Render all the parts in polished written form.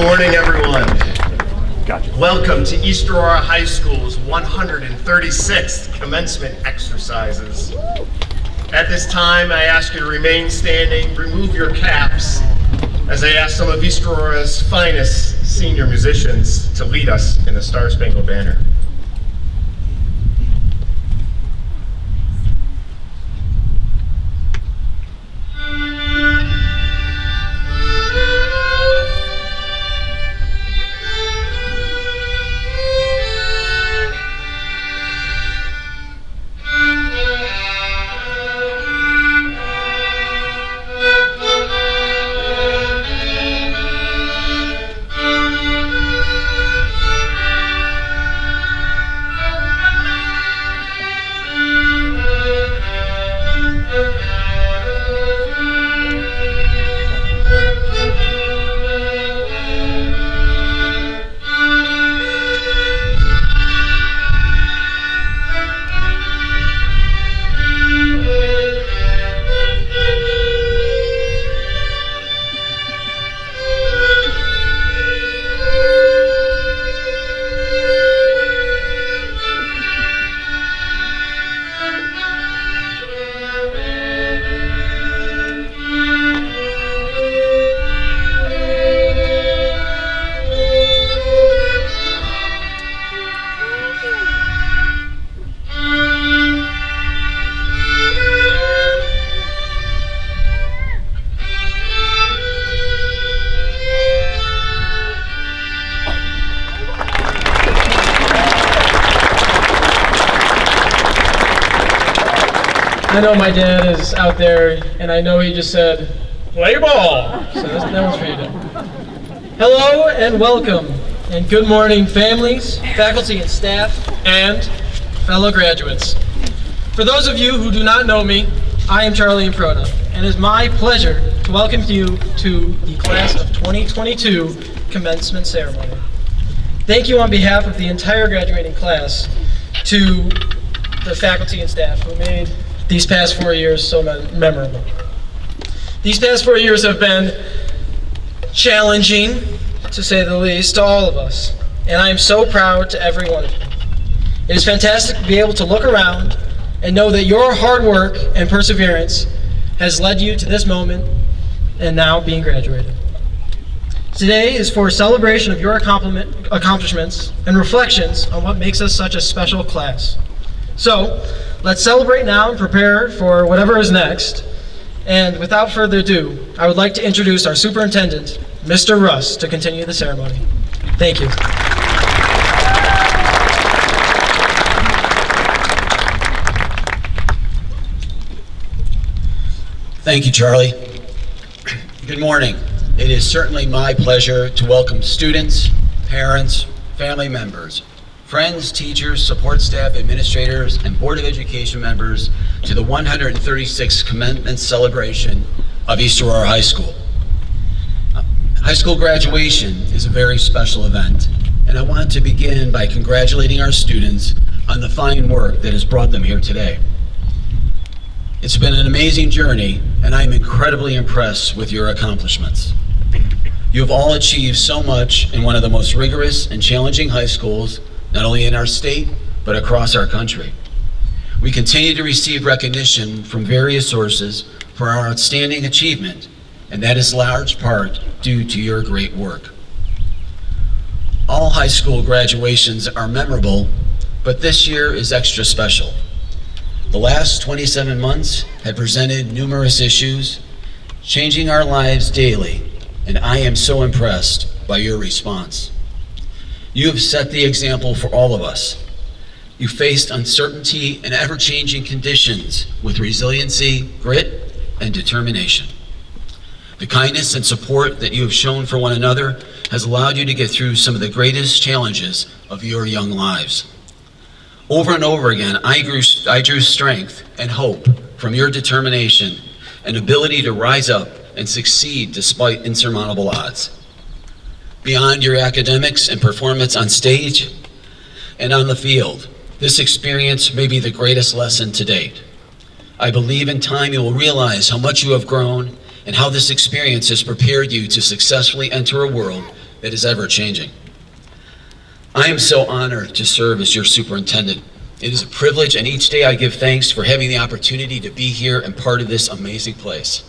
morning, everyone. Gotcha. Welcome to East Aurora High School's 136th commencement exercises. At this time, I ask you to remain standing, remove your caps, as I ask some of East Aurora's finest senior musicians to lead us in the Star Spangled Banner. I know my dad is out there, and I know he just said, "Play ball!" So that one's for you, Dad. Hello and welcome, and good morning, families, faculty and staff, and fellow graduates. For those of you who do not know me, I am Charlie Improta, and it is my pleasure to welcome you to the Class of 2022 Commencement Ceremony. Thank you on behalf of the entire graduating class to the faculty and staff who made these past 4 years so memorable. These past 4 years have been challenging, to say the least, to all of us, and I am so proud to every one of you. It is fantastic to be able to look around and know that your hard work and perseverance has led you to this moment and now being graduated. Today is for a celebration of your accomplishments and reflections on what makes us such a special class. So, let's celebrate now and prepare for whatever is next. And without further ado, I would like to introduce our superintendent, Mr. Russ, to continue the ceremony. Thank you. Thank you, Charlie. Good morning. It is certainly my pleasure to welcome students, parents, family members, friends, teachers, support staff, administrators, and Board of Education members to the 136th commencement celebration of East Aurora High School. High school graduation is a very special event, and I want to begin by congratulating our students on the fine work that has brought them here today. It's been an amazing journey, and I'm incredibly impressed with your accomplishments. You have all achieved so much in one of the most rigorous and challenging high schools, not only in our state, but across our country. We continue to receive recognition from various sources for our outstanding achievement, and that is large part due to your great work. All high school graduations are memorable, but this year is extra special. The last 27 months have presented numerous issues, changing our lives daily, and I am so impressed by your response. You have set the example for all of us. You faced uncertainty and ever-changing conditions with resiliency, grit, and determination. The kindness and support that you have shown for one another has allowed you to get through some of the greatest challenges of your young lives. Over and over again, I drew strength and hope from your determination and ability to rise up and succeed despite insurmountable odds. Beyond your academics and performance on stage and on the field, this experience may be the greatest lesson to date. I believe in time you will realize how much you have grown and how this experience has prepared you to successfully enter a world that is ever changing. I am so honored to serve as your superintendent. It is a privilege, and each day I give thanks for having the opportunity to be here and part of this amazing place.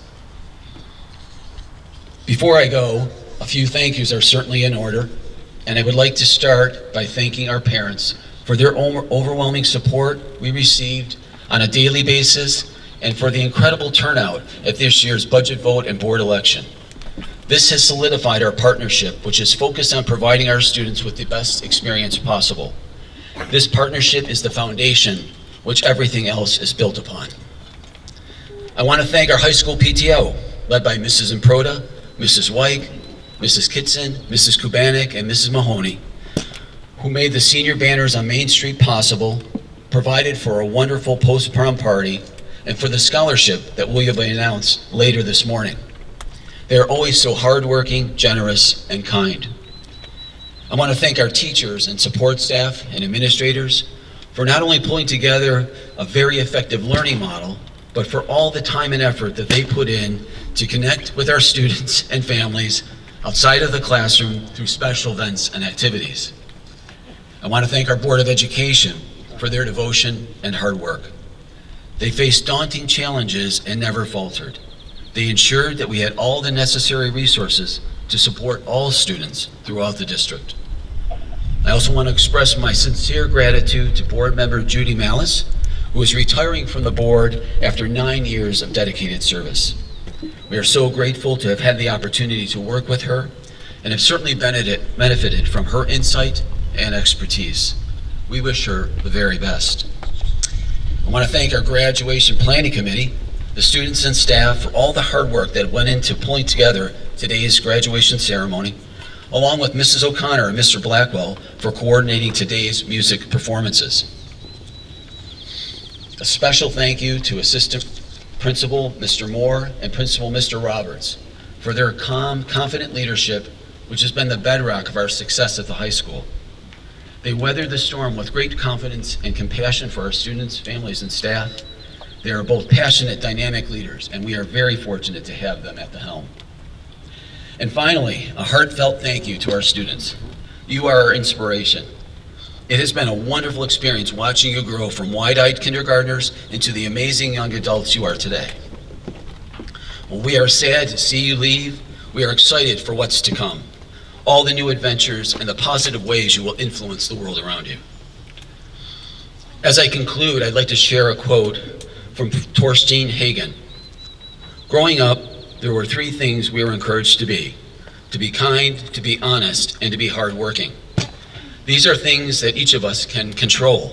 Before I go, a few thank yous are certainly in order, and I would like to start by thanking our parents for their overwhelming support we received on a daily basis and for the incredible turnout at this year's budget vote and board election. This has solidified our partnership, which is focused on providing our students with the best experience possible. This partnership is the foundation which everything else is built upon. I want to thank our high school PTO, led by Mrs. Improda, Mrs. White, Mrs. Kitson, Mrs. Kubanik, and Mrs. Mahoney, who made the senior banners on Main Street possible, provided for a wonderful post-prom party, and for the scholarship that will be announced later this morning. They are always so hardworking, generous, and kind. I want to thank our teachers and support staff and administrators for not only pulling together a very effective learning model, but for all the time and effort that they put in to connect with our students and families outside of the classroom through special events and activities. I want to thank our Board of Education for their devotion and hard work. They faced daunting challenges and never faltered. They ensured that we had all the necessary resources to support all students throughout the district. I also want to express my sincere gratitude to board member Judy Malice, who is retiring from the board after 9 years of dedicated service. We are so grateful to have had the opportunity to work with her and have certainly benefited from her insight and expertise. We wish her the very best. I want to thank our graduation planning committee, the students and staff, for all the hard work that went into pulling together today's graduation ceremony, along with Mrs. O'Connor and Mr. Blackwell for coordinating today's music performances. A special thank you to Assistant Principal Mr. Moore and Principal Mr. Roberts for their calm, confident leadership, which has been the bedrock of our success at the high school. They weathered the storm with great confidence and compassion for our students, families, and staff. They are both passionate, dynamic leaders, and we are very fortunate to have them at the helm. And finally, a heartfelt thank you to our students. You are our inspiration. It has been a wonderful experience watching you grow from wide-eyed kindergartners into the amazing young adults you are today. While we are sad to see you leave, we are excited for what's to come, all the new adventures and the positive ways you will influence the world around you. As I conclude, I'd like to share a quote from Torstein Hagen. Growing up, there were 3 things we were encouraged to be kind, to be honest, and to be hardworking. These are things that each of us can control.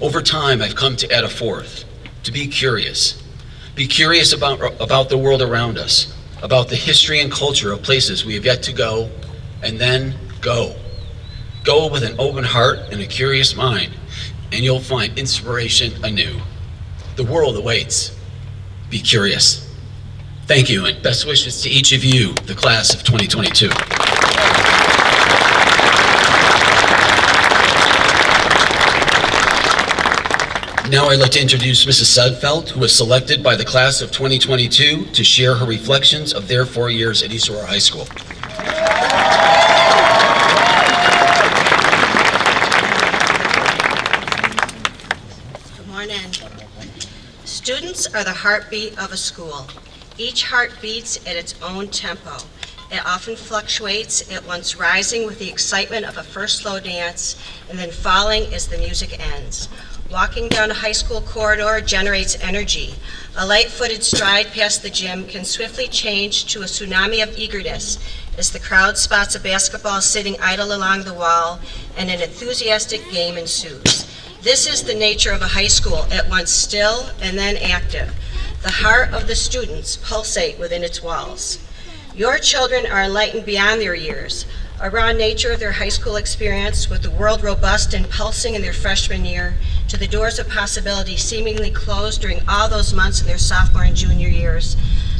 Over time, I've come to add a 4th, to be curious. Be curious about the world around us, about the history and culture of places we have yet to go, and then go. Go with an open heart and a curious mind, and you'll find inspiration anew. The world awaits. Be curious. Thank you, and best wishes to each of you, the class of 2022. Now I'd like to introduce Mrs. Sudfeld, who was selected by the class of 2022 to share her reflections of their 4 years at East Aurora High School. Good morning. Students are the heartbeat of a school. Each heart beats at its own tempo. It often fluctuates, at once rising with the excitement of a first slow dance and then falling as the music ends. Walking down a high school corridor generates energy. A light-footed stride past the gym can swiftly change to a tsunami of eagerness as the crowd spots a basketball sitting idle along the wall and an enthusiastic game ensues. This is the nature of a high school, at once still and then active. The heart of the students pulsate within its walls. Your children are enlightened beyond their years. A raw nature of their high school experience, with the world robust and pulsing in their freshman year, to the doors of possibility seemingly closed during all those months in their sophomore and junior years,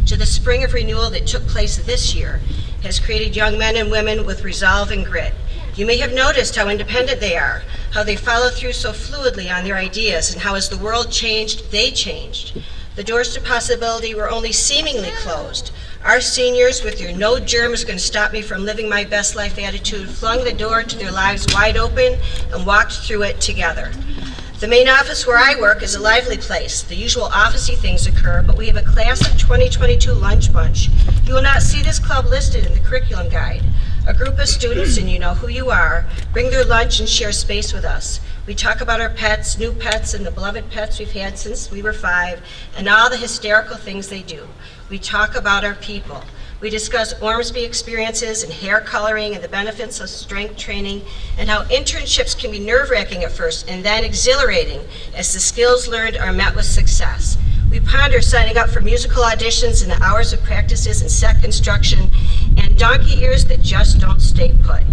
to the spring of renewal that took place this year, has created young men and women with resolve and grit. You may have noticed how independent they are, how they follow through so fluidly on their ideas, and how as the world changed, they changed. The doors to possibility were only seemingly closed. Our seniors, with their "no germ is going to stop me from living my best life" attitude, flung the door to their lives wide open and walked through it together. The main office where I work is a lively place. The usual officey things occur, but we have a class of 2022 lunch bunch. You will not see this club listed in the curriculum guide. A group of students, and you know who you are, bring their lunch and share space with us. We talk about our pets, new pets, and the beloved pets we've had since we were 5, and all the hysterical things they do. We talk about our people. We discuss Ormsby experiences and hair coloring and the benefits of strength training and how internships can be nerve-wracking at first and then exhilarating as the skills learned are met with success. We ponder signing up for musical auditions and the hours of practices in set construction and donkey ears that just don't stay put.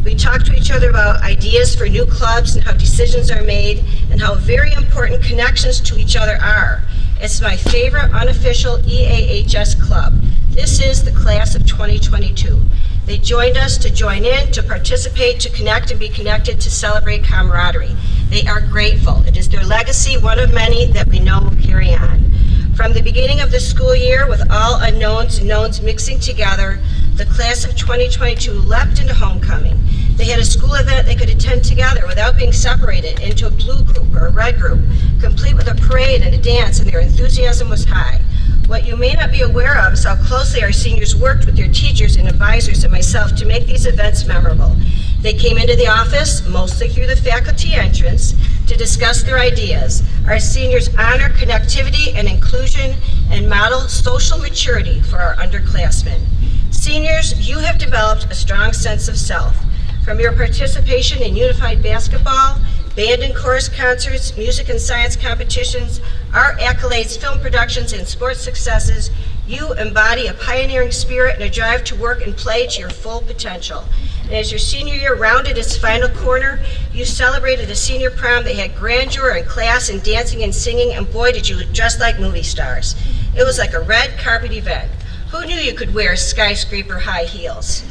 We talk to each other about ideas for new clubs and how decisions are made and how very important connections to each other are. It's my favorite unofficial EAHS club. This is the class of 2022. They joined us to join in, to participate, to connect and be connected, to celebrate camaraderie. They are grateful. It is their legacy, one of many that we know will carry on. From the beginning of the school year, with all unknowns and knowns mixing together, the class of 2022 leapt into homecoming. They had a school event they could attend together without being separated into a blue group or a red group, complete with a parade and a dance, and their enthusiasm was high. What you may not be aware of is how closely our seniors worked with their teachers and advisors and myself to make these events memorable. They came into the office, mostly through the faculty entrance, to discuss their ideas. Our seniors honor connectivity and inclusion and model social maturity for our underclassmen. Seniors, you have developed a strong sense of self. From your participation in unified basketball, band and chorus concerts, music and science competitions, art accolades, film productions, and sports successes, you embody a pioneering spirit and a drive to work and play to your full potential. And as your senior year rounded its final corner, you celebrated a senior prom that had grandeur and class and dancing and singing, and boy, did you look just like movie stars. It was like a red carpet event. Who knew you could wear skyscraper high heels?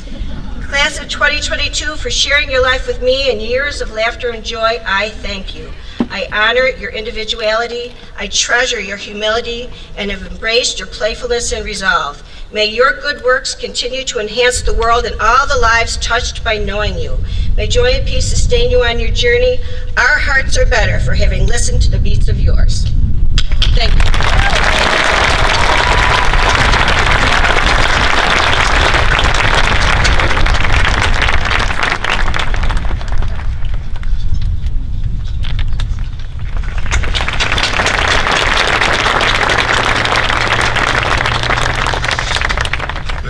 Class of 2022, for sharing your life with me and years of laughter and joy, I thank you. I honor your individuality, I treasure your humility, and have embraced your playfulness and resolve. May your good works continue to enhance the world and all the lives touched by knowing you. May joy and peace sustain you on your journey. Our hearts are better for having listened to the beats of yours. Thank you.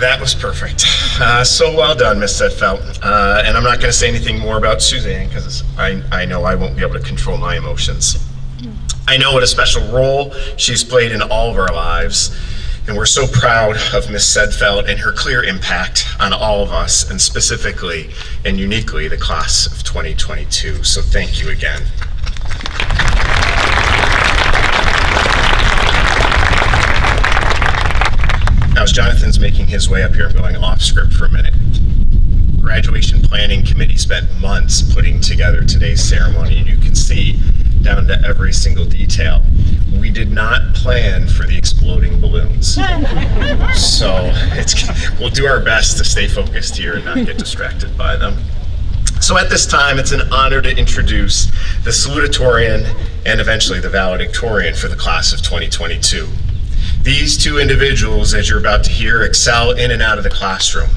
That was perfect. So well done, Miss Sedfeld. And I'm not going to say anything more about Suzanne because I know I won't be able to control my emotions. I know what a special role she's played in all of our lives, and we're so proud of Miss Sedfeld and her clear impact on all of us, and specifically and uniquely the class of 2022. So thank you again. Now, as Jonathan's making his way up here, I'm going off script for a minute. Graduation Planning Committee spent months putting together today's ceremony, and you can see down to every single detail. We did not plan for the exploding balloons. So we'll do our best to stay focused here and not get distracted by them. So at this time, it's an honor to introduce the Salutatorian and eventually the Valedictorian for the class of 2022. These two individuals, as you're about to hear, excel in and out of the classroom,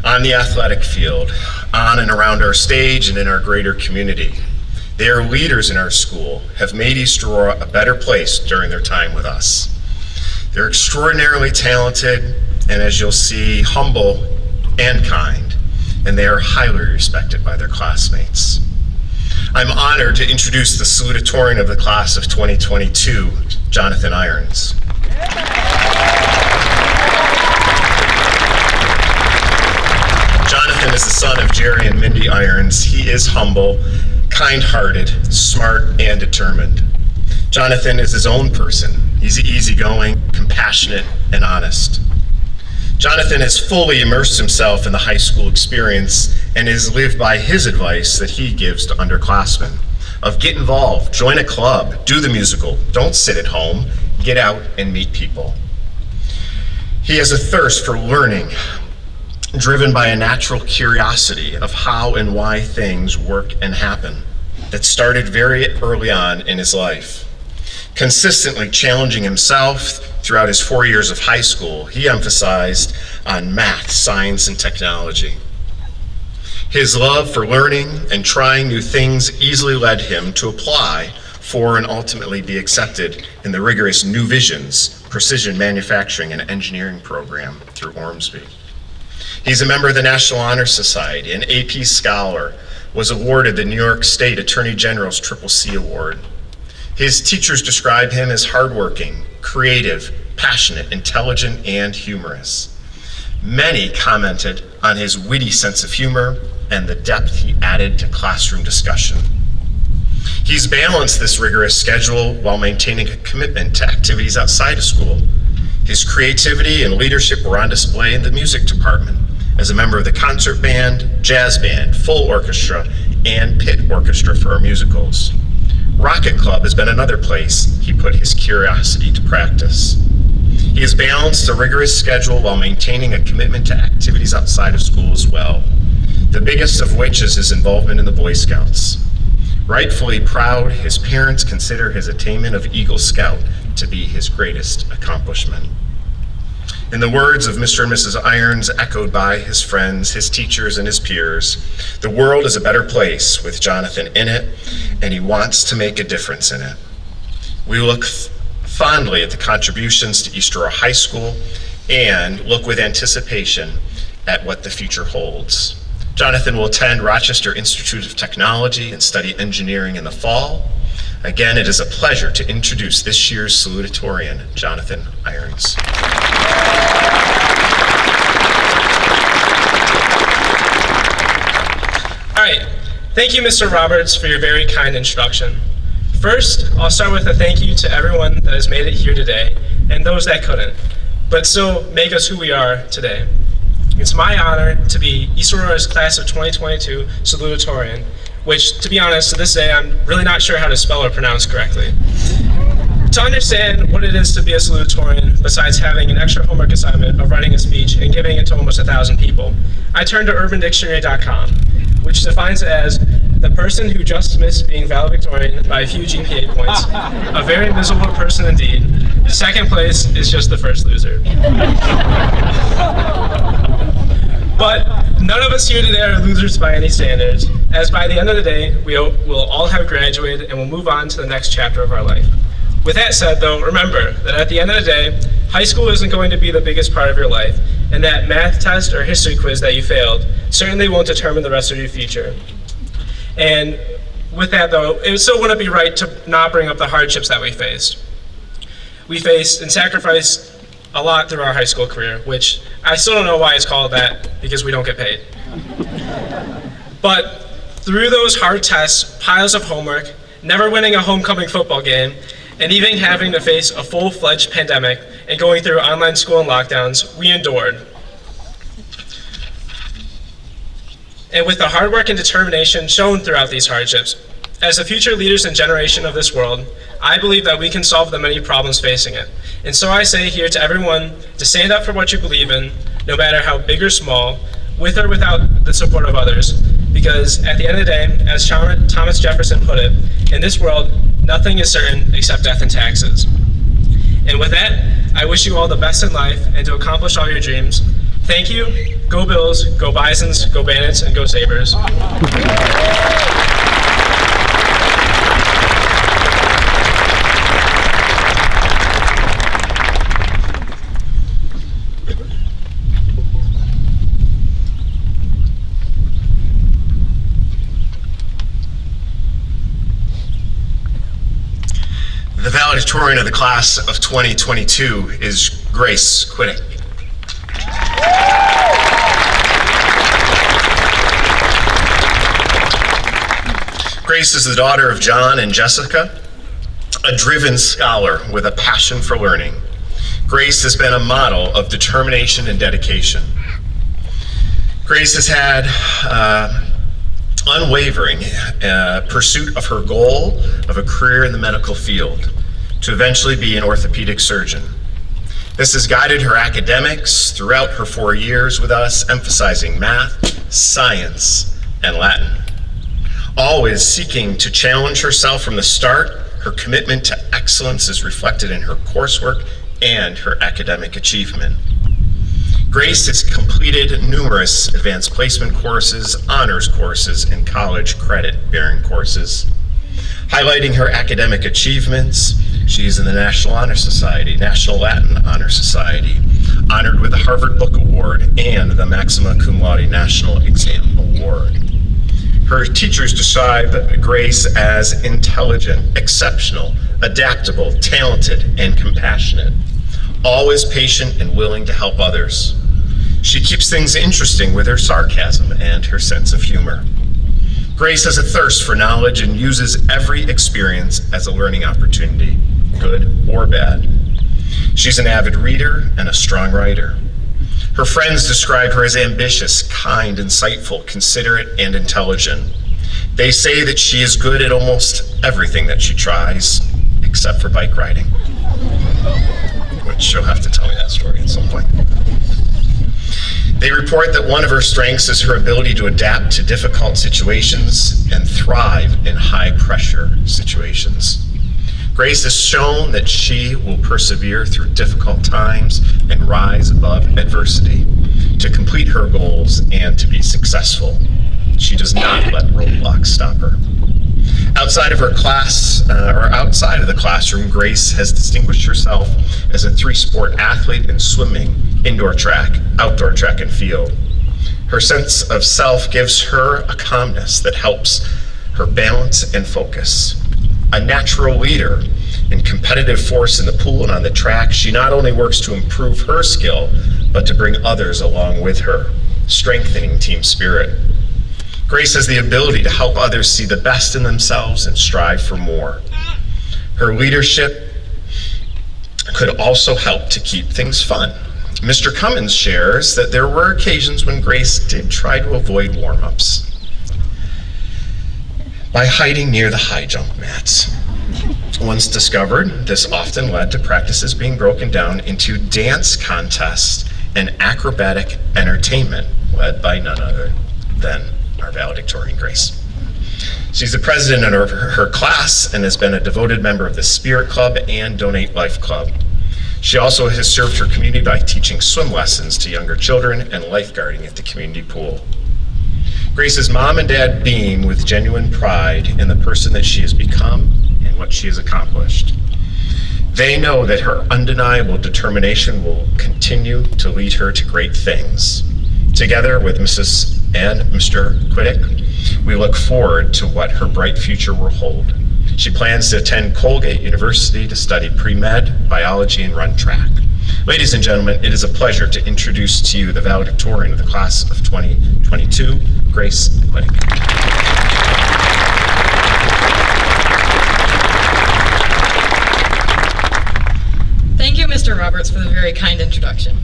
on the athletic field, on and around our stage, and in our greater community. They are leaders in our school, have made East Aurora a better place during their time with us. They're extraordinarily talented, and as you'll see, humble and kind, and they are highly respected by their classmates. I'm honored to introduce the Salutatorian of the class of 2022, Jonathan Irons. Jonathan is the son of Jerry and Mindy Irons. He is humble, kind-hearted, smart, and determined. Jonathan is his own person. He's easygoing, compassionate, and honest. Jonathan has fully immersed himself in the high school experience and has lived by his advice that he gives to underclassmen of get involved, join a club, do the musical, don't sit at home, get out and meet people. He has a thirst for learning, driven by a natural curiosity of how and why things work and happen that started very early on in his life. Consistently challenging himself throughout his 4 years of high school, he emphasized on math, science, and technology. His love for learning and trying new things easily led him to apply for and ultimately be accepted in the rigorous New Visions Precision Manufacturing and Engineering program through Ormsby. He's a member of the National Honor Society, an AP Scholar, was awarded the New York State Attorney General's CCC Award. His teachers describe him as hardworking, creative, passionate, intelligent, and humorous. Many commented on his witty sense of humor and the depth he added to classroom discussion. He's balanced this rigorous schedule while maintaining a commitment to activities outside of school. His creativity and leadership were on display in the music department as a member of the concert band, jazz band, full orchestra, and pit orchestra for our musicals. Rocket Club has been another place he put his curiosity to practice. He has balanced a rigorous schedule while maintaining a commitment to activities outside of school as well, the biggest of which is his involvement in the Boy Scouts. Rightfully proud, his parents consider his attainment of Eagle Scout to be his greatest accomplishment. In the words of Mr. and Mrs. Irons, echoed by his friends, his teachers, and his peers, the world is a better place with Jonathan in it, and he wants to make a difference in it. We look fondly at the contributions to East Aurora High School and look with anticipation at what the future holds. Jonathan will attend Rochester Institute of Technology and study engineering in the fall. Again, it is a pleasure to introduce this year's Salutatorian, Jonathan Irons. All right, thank you, Mr. Roberts, for your very kind introduction. First, I'll start with a thank you to everyone that has made it here today, and those that couldn't, but still make us who we are today. It's my honor to be East Aurora's class of 2022 Salutatorian, which, to be honest, to this day, I'm really not sure how to spell or pronounce correctly. To understand what it is to be a salutatorian, besides having an extra homework assignment of writing a speech and giving it to almost 1,000 people, I turned to urbandictionary.com, which defines it as the person who just missed being valedictorian by a few GPA points, a very miserable person indeed. Second place is just the first loser. But none of us here today are losers by any standards, as by the end of the day, we'll all have graduated and we'll move on to the next chapter of our life. With that said, though, remember that at the end of the day, high school isn't going to be the biggest part of your life, and that math test or history quiz that you failed certainly won't determine the rest of your future. And with that, though, it still wouldn't be right to not bring up the hardships that we faced. We faced and sacrificed a lot through our high school career, which I still don't know why it's called that, because we don't get paid. But through those hard tests, piles of homework, never winning a homecoming football game, and even having to face a full-fledged pandemic and going through online school and lockdowns, we endured. And with the hard work and determination shown throughout these hardships, as the future leaders and generation of this world, I believe that we can solve the many problems facing it. And so I say here to everyone to stand up for what you believe in, no matter how big or small, with or without the support of others. Because at the end of the day, as Thomas Jefferson put it, in this world, nothing is certain except death and taxes. And with that, I wish you all the best in life and to accomplish all your dreams. Thank you. Go Bills, go Bisons, go Bandits, and go Sabres. The valedictorian of the class of 2022 is Grace Quiddick. Grace is the daughter of John and Jessica, a driven scholar with a passion for learning. Grace has been a model of determination and dedication. Grace has had unwavering pursuit of her goal of a career in the medical field. to eventually be an orthopedic surgeon. This has guided her academics throughout her 4 years with us, emphasizing math, science, and Latin. Always seeking to challenge herself from the start, her commitment to excellence is reflected in her coursework and her academic achievement. Grace has completed numerous advanced placement courses, honors courses, and college credit-bearing courses. Highlighting her academic achievements, she is in the National Honor Society, National Latin Honor Society, honored with the Harvard Book Award and the Maxima Cum Laude National Exam Award. Her teachers describe Grace as intelligent, exceptional, adaptable, talented, and compassionate, always patient and willing to help others. She keeps things interesting with her sarcasm and her sense of humor. Grace has a thirst for knowledge and uses every experience as a learning opportunity, good or bad. She's an avid reader and a strong writer. Her friends describe her as ambitious, kind, insightful, considerate, and intelligent. They say that she is good at almost everything that she tries, except for bike riding. Which she'll have to tell me that story at some point. They report that one of her strengths is her ability to adapt to difficult situations and thrive in high-pressure situations. Grace has shown that she will persevere through difficult times and rise above adversity to complete her goals and to be successful. She does not let roadblocks stop her. Outside of her class, or outside of the classroom, Grace has distinguished herself as a 3-sport athlete in swimming, indoor track, outdoor track, and field. Her sense of self gives her a calmness that helps her balance and focus. A natural leader and competitive force in the pool and on the track, she not only works to improve her skill, but to bring others along with her, strengthening team spirit. Grace has the ability to help others see the best in themselves and strive for more. Her leadership could also help to keep things fun. Mr. Cummins shares that there were occasions when Grace did try to avoid warm-ups by hiding near the high jump mats. Once discovered, this often led to practices being broken down into dance contests and acrobatic entertainment led by none other than our valedictorian Grace. She's the president of her class and has been a devoted member of the Spirit Club and Donate Life Club. She also has served her community by teaching swim lessons to younger children and lifeguarding at the community pool. Grace's mom and dad beam with genuine pride in the person that she has become and what she has accomplished. They know that her undeniable determination will continue to lead her to great things. Together with Mrs. and Mr. Quiddick, we look forward to what her bright future will hold. She plans to attend Colgate University to study pre-med, biology, and run track. Ladies and gentlemen, it is a pleasure to introduce to you the valedictorian of the class of 2022, Grace Quiddick. Thank you, Mr. Roberts, for the very kind introduction.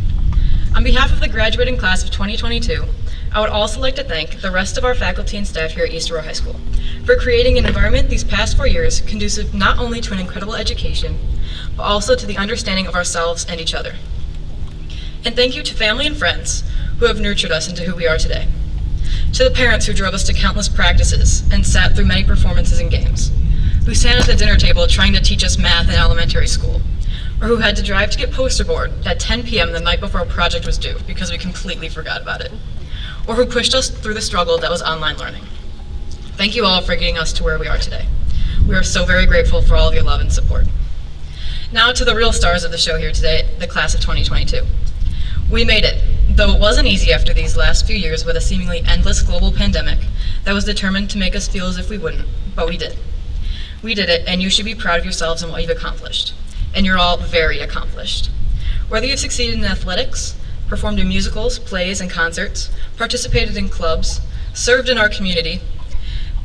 On behalf of the graduating class of 2022, I would also like to thank the rest of our faculty and staff here at East Aurora High School for creating an environment these past 4 years conducive not only to an incredible education, but also to the understanding of ourselves and each other. And thank you to family and friends who have nurtured us into who we are today. To the parents who drove us to countless practices and sat through many performances and games, who sat at the dinner table trying to teach us math in elementary school, or who had to drive to get poster board at 10 p.m. the night before a project was due because we completely forgot about it, or who pushed us through the struggle that was online learning. Thank you all for getting us to where we are today. We are so very grateful for all of your love and support. Now to the real stars of the show here today, the class of 2022. We made it, though it wasn't easy after these last few years with a seemingly endless global pandemic that was determined to make us feel as if we wouldn't, but we did. We did it, and you should be proud of yourselves and what you've accomplished. And you're all very accomplished. Whether you've succeeded in athletics, performed in musicals, plays, and concerts, participated in clubs, served in our community,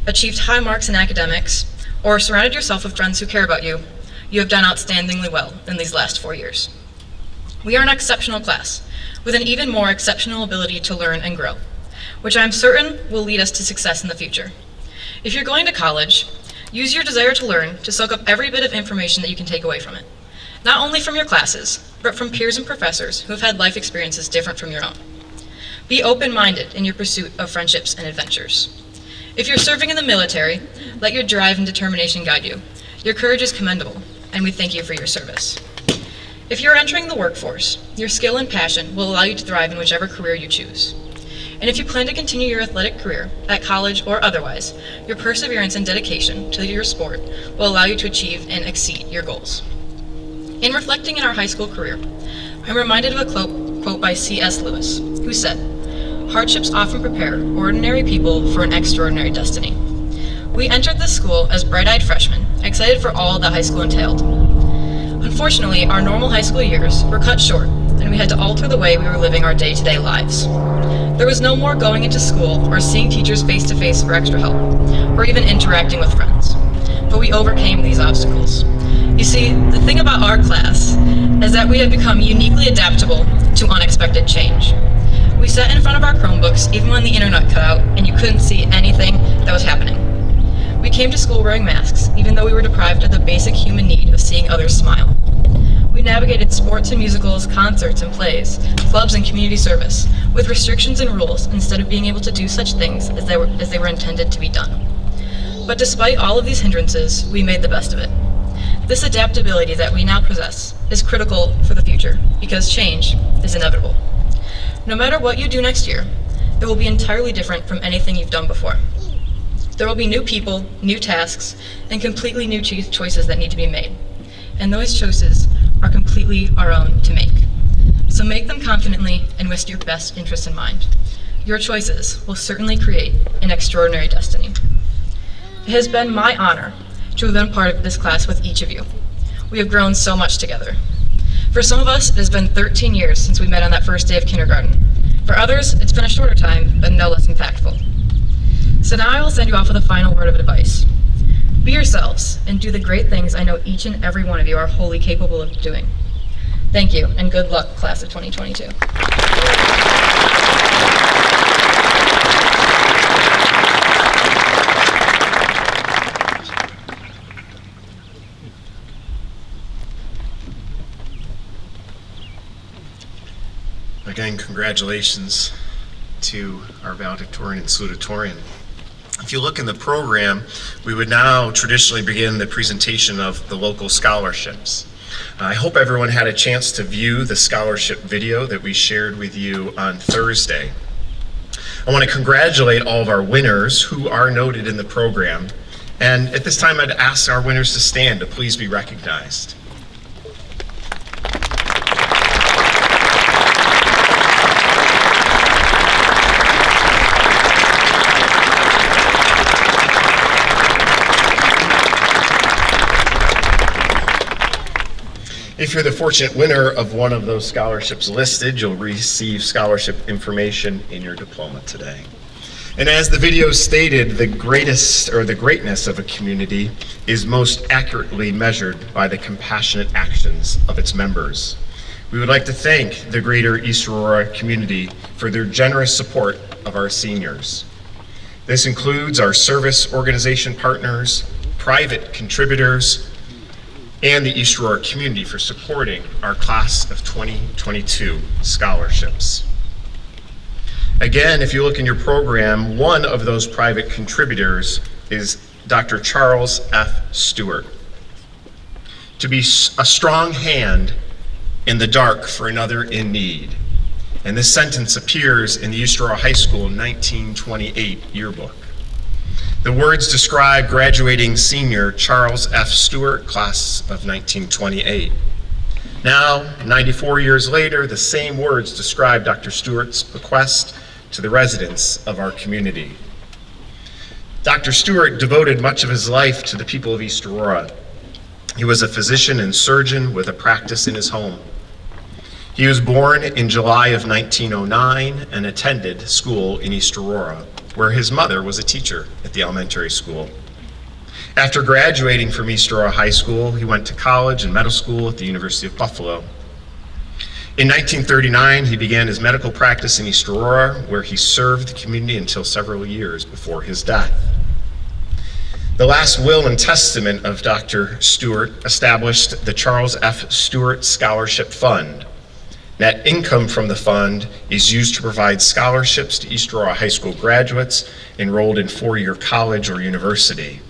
achieved high marks in academics, or surrounded yourself with friends who care about you, you have done outstandingly well in these last 4 years. We are an exceptional class, with an even more exceptional ability to learn and grow, which I'm certain will lead us to success in the future. If you're going to college, Use your desire to learn to soak up every bit of information that you can take away from it. Not only from your classes, but from peers and professors who have had life experiences different from your own. Be open-minded in your pursuit of friendships and adventures. If you're serving in the military, let your drive and determination guide you. Your courage is commendable, and we thank you for your service. If you're entering the workforce, your skill and passion will allow you to thrive in whichever career you choose. And if you plan to continue your athletic career, at college or otherwise, your perseverance and dedication to your sport will allow you to achieve and exceed your goals. In reflecting on our high school career, I'm reminded of a quote by C.S. Lewis, who said, "Hardships often prepare ordinary people for an extraordinary destiny." We entered this school as bright-eyed freshmen, excited for all that high school entailed. Unfortunately, our normal high school years were cut short, and we had to alter the way we were living our day-to-day lives. There was no more going into school or seeing teachers face-to-face for extra help, or even interacting with friends. But we overcame these obstacles. You see, the thing about our class is that we have become uniquely adaptable to unexpected change. We sat in front of our Chromebooks even when the internet cut out and you couldn't see anything that was happening. We came to school wearing masks, even though we were deprived of the basic human need of seeing others smile. We navigated sports and musicals, concerts and plays, clubs and community service, with restrictions and rules instead of being able to do such things as they were intended to be done. But despite all of these hindrances, we made the best of it. This adaptability that we now possess is critical for the future, because change is inevitable. No matter what you do next year, it will be entirely different from anything you've done before. There will be new people, new tasks, and completely new choices that need to be made. And those choices are completely our own to make. So make them confidently and with your best interests in mind. Your choices will certainly create an extraordinary destiny. It has been my honor to have been part of this class with each of you. We have grown so much together. For some of us, it has been 13 years since we met on that first day of kindergarten. For others, it's been a shorter time, but no less impactful. So now I will send you off with a final word of advice. Be yourselves and do the great things I know each and every one of you are wholly capable of doing. Thank you, and good luck, class of 2022. Again, congratulations to our Valedictorian and Salutatorian. If you look in the program, we would now traditionally begin the presentation of the local scholarships. I hope everyone had a chance to view the scholarship video that we shared with you on Thursday. I want to congratulate all of our winners who are noted in the program. And at this time, I'd ask our winners to stand to please be recognized. If you're the fortunate winner of one of those scholarships listed, you'll receive scholarship information in your diploma today. And as the video stated, the greatness of a community is most accurately measured by the compassionate actions of its members. We would like to thank the greater East Aurora community for their generous support of our seniors. This includes our service organization partners, private contributors, and the East Aurora community for supporting our class of 2022 scholarships. Again, if you look in your program, one of those private contributors is Dr. Charles F. Stewart. To be a strong hand in the dark for another in need. And this sentence appears in the East Aurora High School 1928 yearbook. The words describe graduating senior Charles F. Stewart, class of 1928. Now, 94 years later, the same words describe Dr. Stewart's bequest to the residents of our community. Dr. Stewart devoted much of his life to the people of East Aurora. He was a physician and surgeon with a practice in his home. He was born in July of 1909 and attended school in East Aurora, where his mother was a teacher at the elementary school. After graduating from East Aurora High School, he went to college and medical school at the University of Buffalo. In 1939, he began his medical practice in East Aurora, where he served the community until several years before his death. The last will and testament of Dr. Stewart established the Charles F. Stewart Scholarship Fund. Net income from the fund is used to provide scholarships to East Aurora High School graduates enrolled in four-year college or university.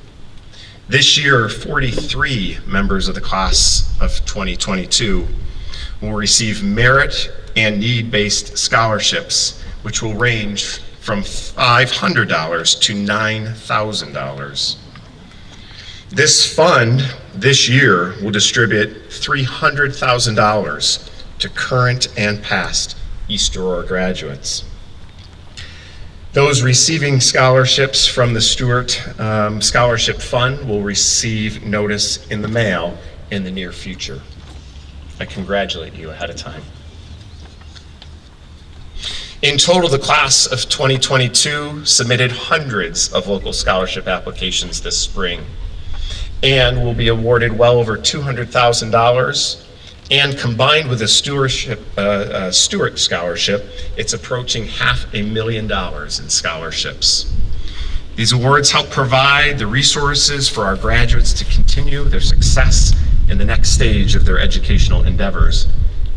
This year, 43 members of the class of 2022 will receive merit and need-based scholarships, which will range from $500 to $9,000. This fund this year will distribute $300,000 to current and past East Aurora graduates. Those receiving scholarships from the Stewart Scholarship Fund will receive notice in the mail in the near future. I congratulate you ahead of time. In total, the class of 2022 submitted hundreds of local scholarship applications this spring and will be awarded well over $200,000. And combined with a Stewart Scholarship, it's approaching $500,000 in scholarships. These awards help provide the resources for our graduates to continue their success in the next stage of their educational endeavors.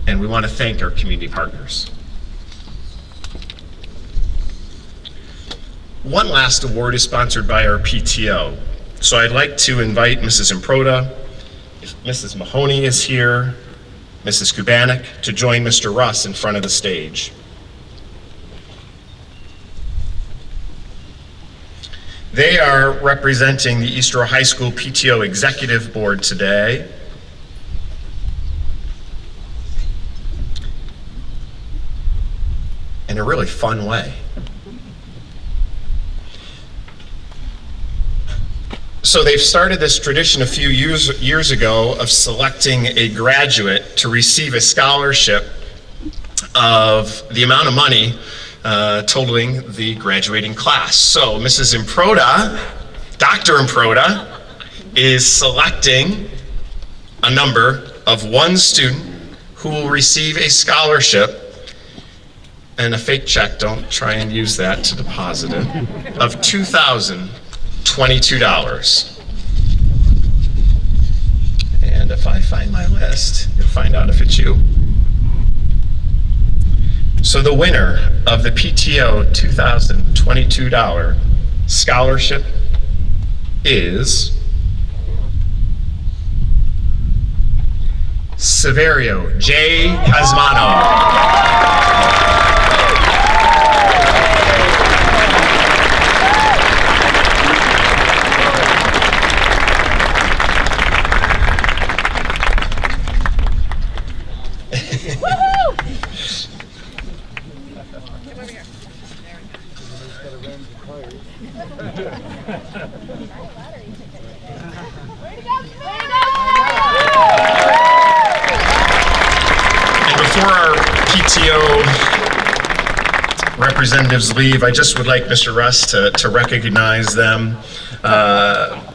And we want to thank our community partners. One last award is sponsored by our PTO. So I'd like to invite Mrs. Improda, if Mrs. Mahoney is here, Mrs. Kubanek, to join Mr. Russ in front of the stage. They are representing the East Aurora High School PTO Executive Board today. In a really fun way. So they've started this tradition a few years ago of selecting a graduate to receive a scholarship of the amount of money totaling the graduating class. So Mrs. Improda, Dr. Improda, is selecting a number of one student who will receive a scholarship and a fake check, don't try and use that to deposit it, of $2,022. And if I find my list, you'll find out if it's you. So the winner of the PTO $2,022 scholarship is Severio J. Casmano. Representatives leave, I just would like Mr. Russ to recognize them.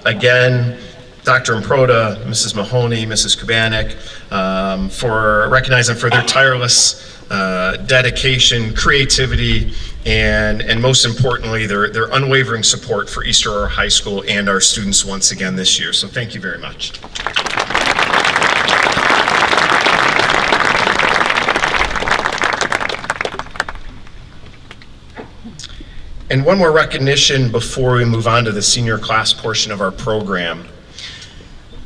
Again, Dr. Improda, Mrs. Mahoney, Mrs. Kubanek, for recognizing them for their tireless dedication, creativity, and most importantly, their unwavering support for East Aurora High School and our students once again this year. So thank you very much. And one more recognition before we move on to the senior class portion of our program.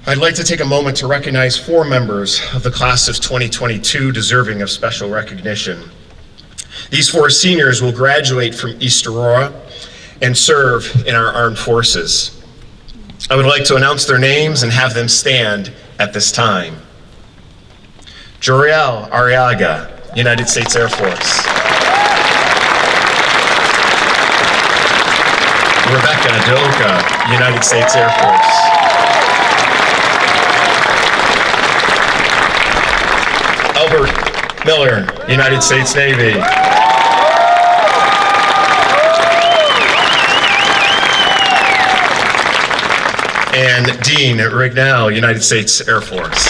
I'd like to take a moment to recognize 4 members of the class of 2022 deserving of special recognition. These 4 seniors will graduate from East Aurora and serve in our armed forces. I would like to announce their names and have them stand at this time. Joriel Arriaga, United States Air Force. Rebecca Doka, United States Air Force. Albert Miller, United States Navy. And Dean Rignell, United States Air Force.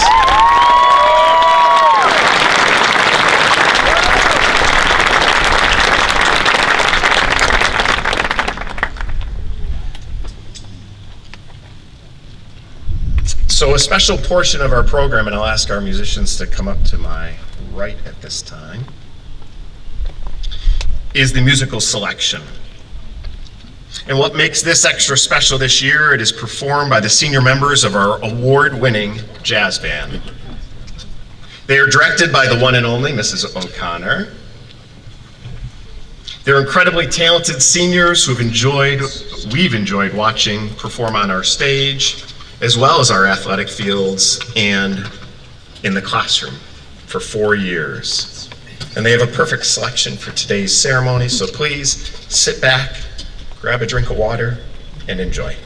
So a special portion of our program, and I'll ask our musicians to come up to my right at this time, is the musical selection. And what makes this extra special this year, it is performed by the senior members of our award-winning jazz band. They are directed by the one and only Mrs. O'Connor. They're incredibly talented seniors we've enjoyed watching perform on our stage, as well as our athletic fields and in the classroom for 4 years. And they have a perfect selection for today's ceremony, so please sit back, grab a drink of water, and enjoy.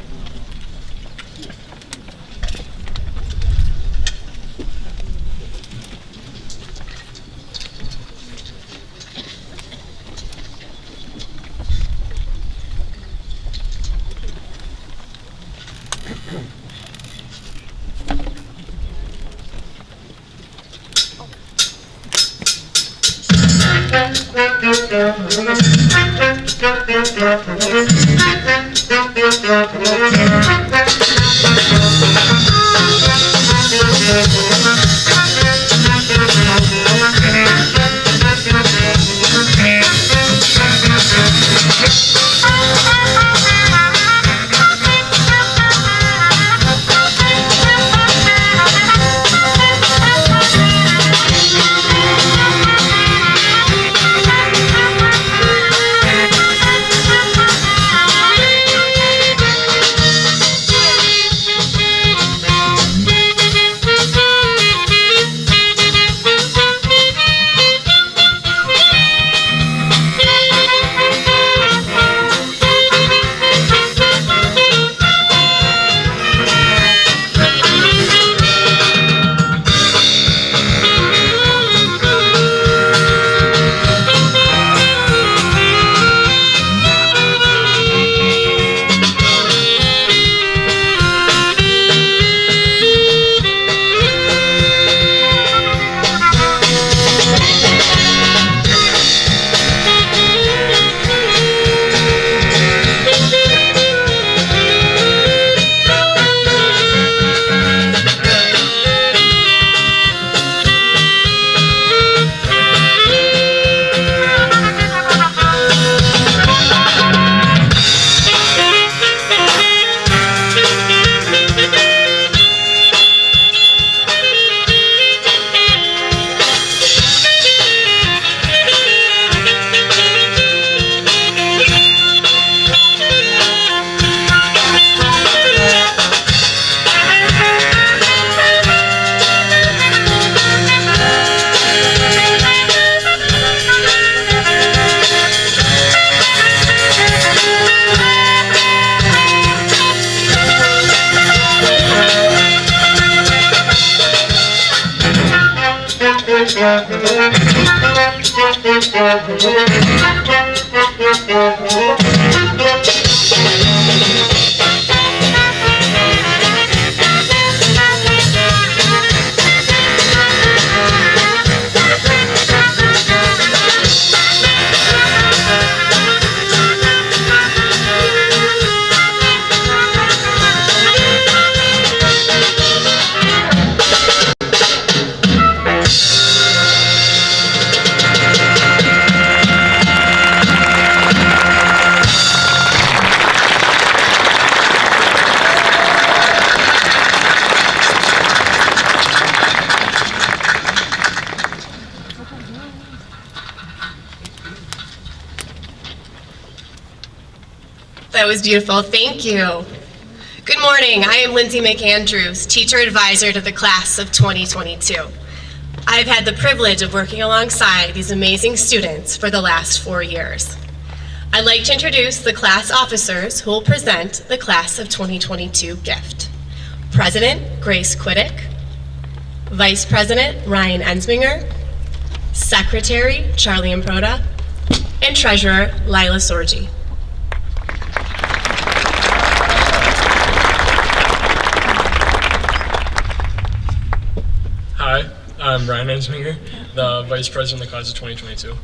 That was beautiful. Thank you. Good morning. I am Lindsay McAndrews, Teacher Advisor to the Class of 2022. I've had the privilege of working alongside these amazing students for the last 4 years. I'd like to introduce the class officers who will present the Class of 2022 gift. President Grace Quiddick, Vice President Ryan Ensminger, Secretary Charlie Improda, and Treasurer Lila Sorgi. Hi, I'm Ryan Ensminger, the Vice President of the Class of 2022.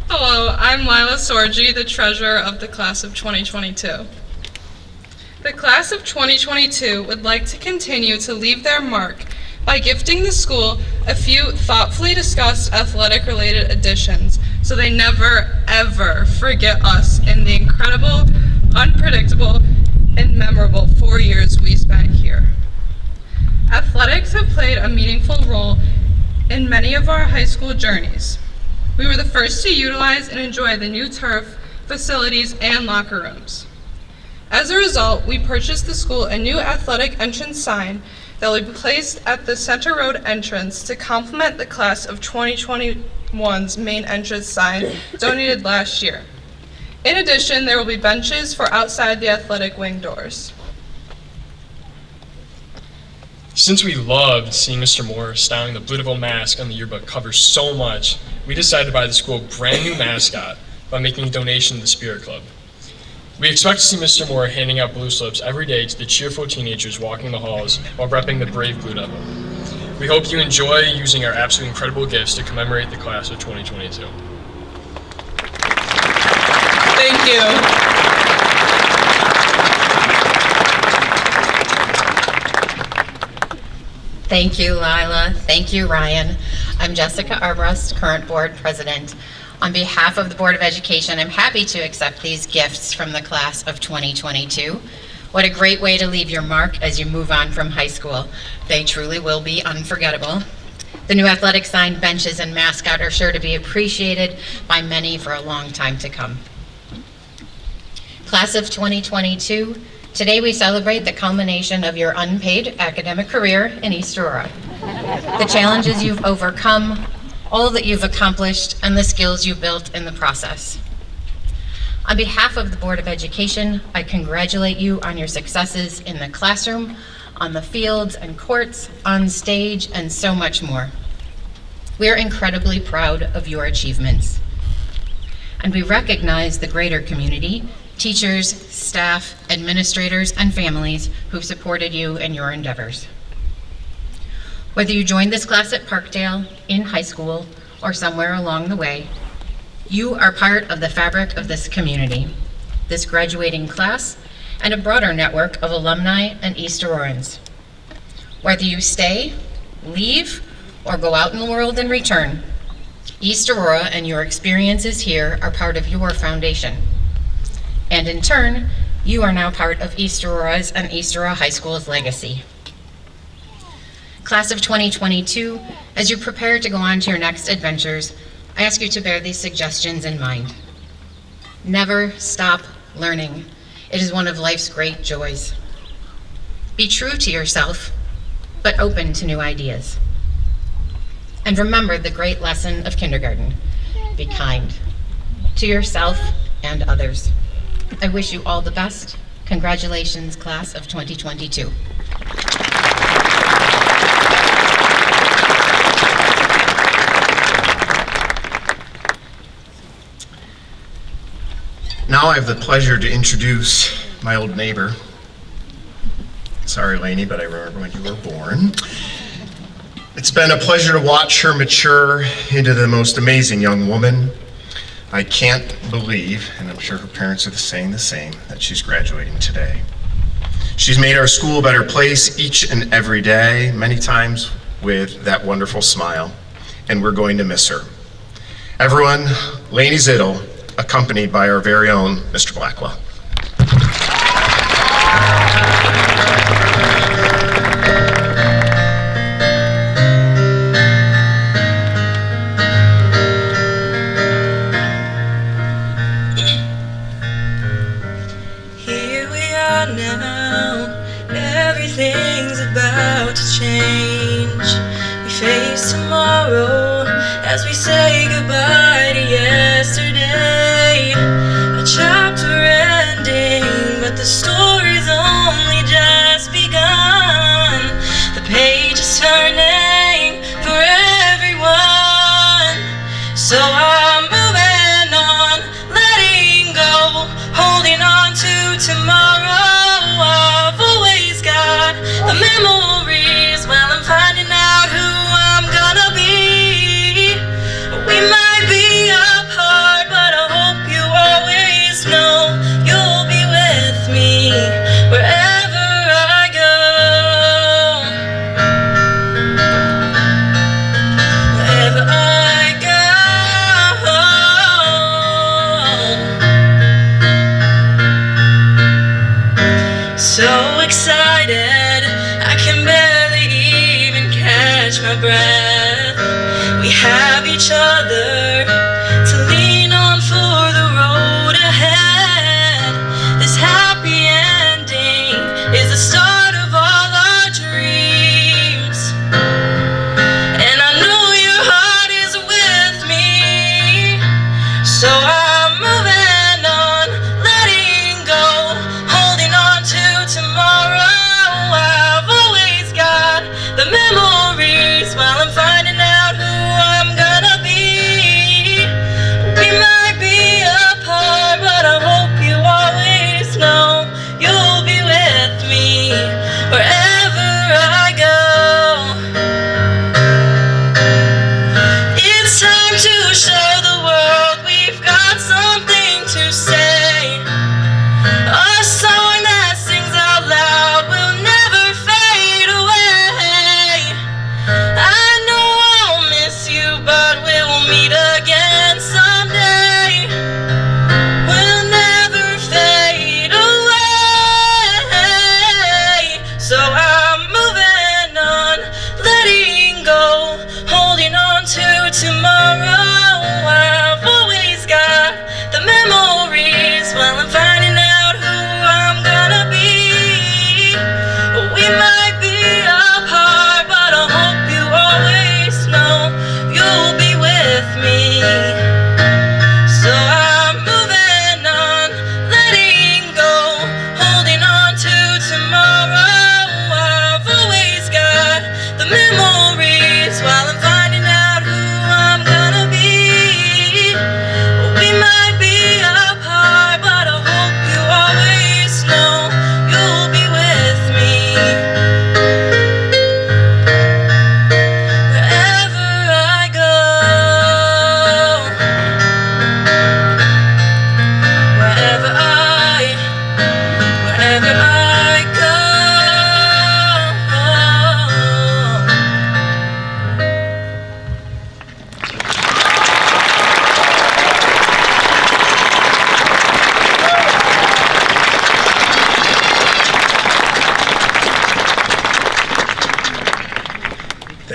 Hello, I'm Lila Sorgi, the Treasurer of the Class of 2022. The class of 2022 would like to continue to leave their mark by gifting the school a few thoughtfully discussed athletic-related additions so they never, ever forget us in the incredible, unpredictable, and memorable 4 years we spent here. Athletics have played a meaningful role in many of our high school journeys. We were the first to utilize and enjoy the new turf, facilities, and locker rooms. As a result, we purchased the school a new athletic entrance sign that will be placed at the Center Road entrance to complement the class of 2021's main entrance sign donated last year. In addition, there will be benches for outside the athletic wing doors. Since we loved seeing Mr. Moore styling the Blue Devil mask on the yearbook cover so much, we decided to buy the school a brand new mascot by making a donation to the Spirit Club. We expect to see Mr. Moore handing out blue slips every day to the cheerful teenagers walking the halls while repping the brave Blue Devil. We hope you enjoy using our absolutely incredible gifts to commemorate the class of 2022. Thank you. Thank you, Lila. Thank you, Ryan. I'm Jessica Arbrust, current board president. On behalf of the Board of Education, I'm happy to accept these gifts from the class of 2022. What a great way to leave your mark as you move on from high school. They truly will be unforgettable. The new athletic sign, benches, and mascot are sure to be appreciated by many for a long time to come. Class of 2022, today we celebrate the culmination of your unpaid academic career in East Aurora. The challenges you've overcome, all that you've accomplished, and the skills you built in the process. On behalf of the Board of Education, I congratulate you on your successes in the classroom, on the fields and courts, on stage, and so much more. We are incredibly proud of your achievements. And we recognize the greater community, teachers, staff, administrators, and families who've supported you in your endeavors. Whether you joined this class at Parkdale, in high school, or somewhere along the way, you are part of the fabric of this community, this graduating class, and a broader network of alumni and East Aurorans. Whether you stay, leave, or go out in the world and return, East Aurora and your experiences here are part of your foundation. And in turn, you are now part of East Aurora's and East Aurora High School's legacy. Class of 2022, as you prepare to go on to your next adventures, I ask you to bear these suggestions in mind. Never stop learning. It is one of life's great joys. Be true to yourself, but open to new ideas. And remember the great lesson of kindergarten. Be kind to yourself and others. I wish you all the best. Congratulations, class of 2022. Now I have the pleasure to introduce my old neighbor. Sorry, Lainey, but I remember when you were born. It's been a pleasure to watch her mature into the most amazing young woman. I can't believe, and I'm sure her parents are saying the same, that she's graduating today. She's made our school a better place each and every day, many times with that wonderful smile, and we're going to miss her. Everyone, Lainey Zittle, accompanied by our very own Mr. Blackwell. Here we are now, everything's about to change. We face tomorrow as we say goodbye to yesterday. A chapter ending, but the story's only just beginning.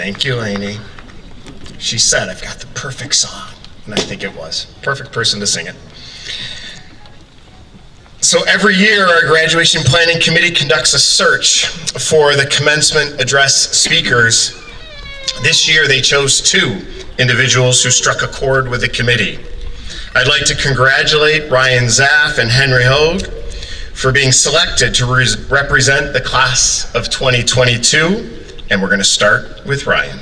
Thank you, Lainey. She said I've got the perfect song, and I think it was. Perfect person to sing it. So every year, our graduation planning committee conducts a search for the commencement address speakers. This year, they chose 2 individuals who struck a chord with the committee. I'd like to congratulate Ryan Zaff and Henry Hogue for being selected to represent the class of 2022, and we're going to start with Ryan.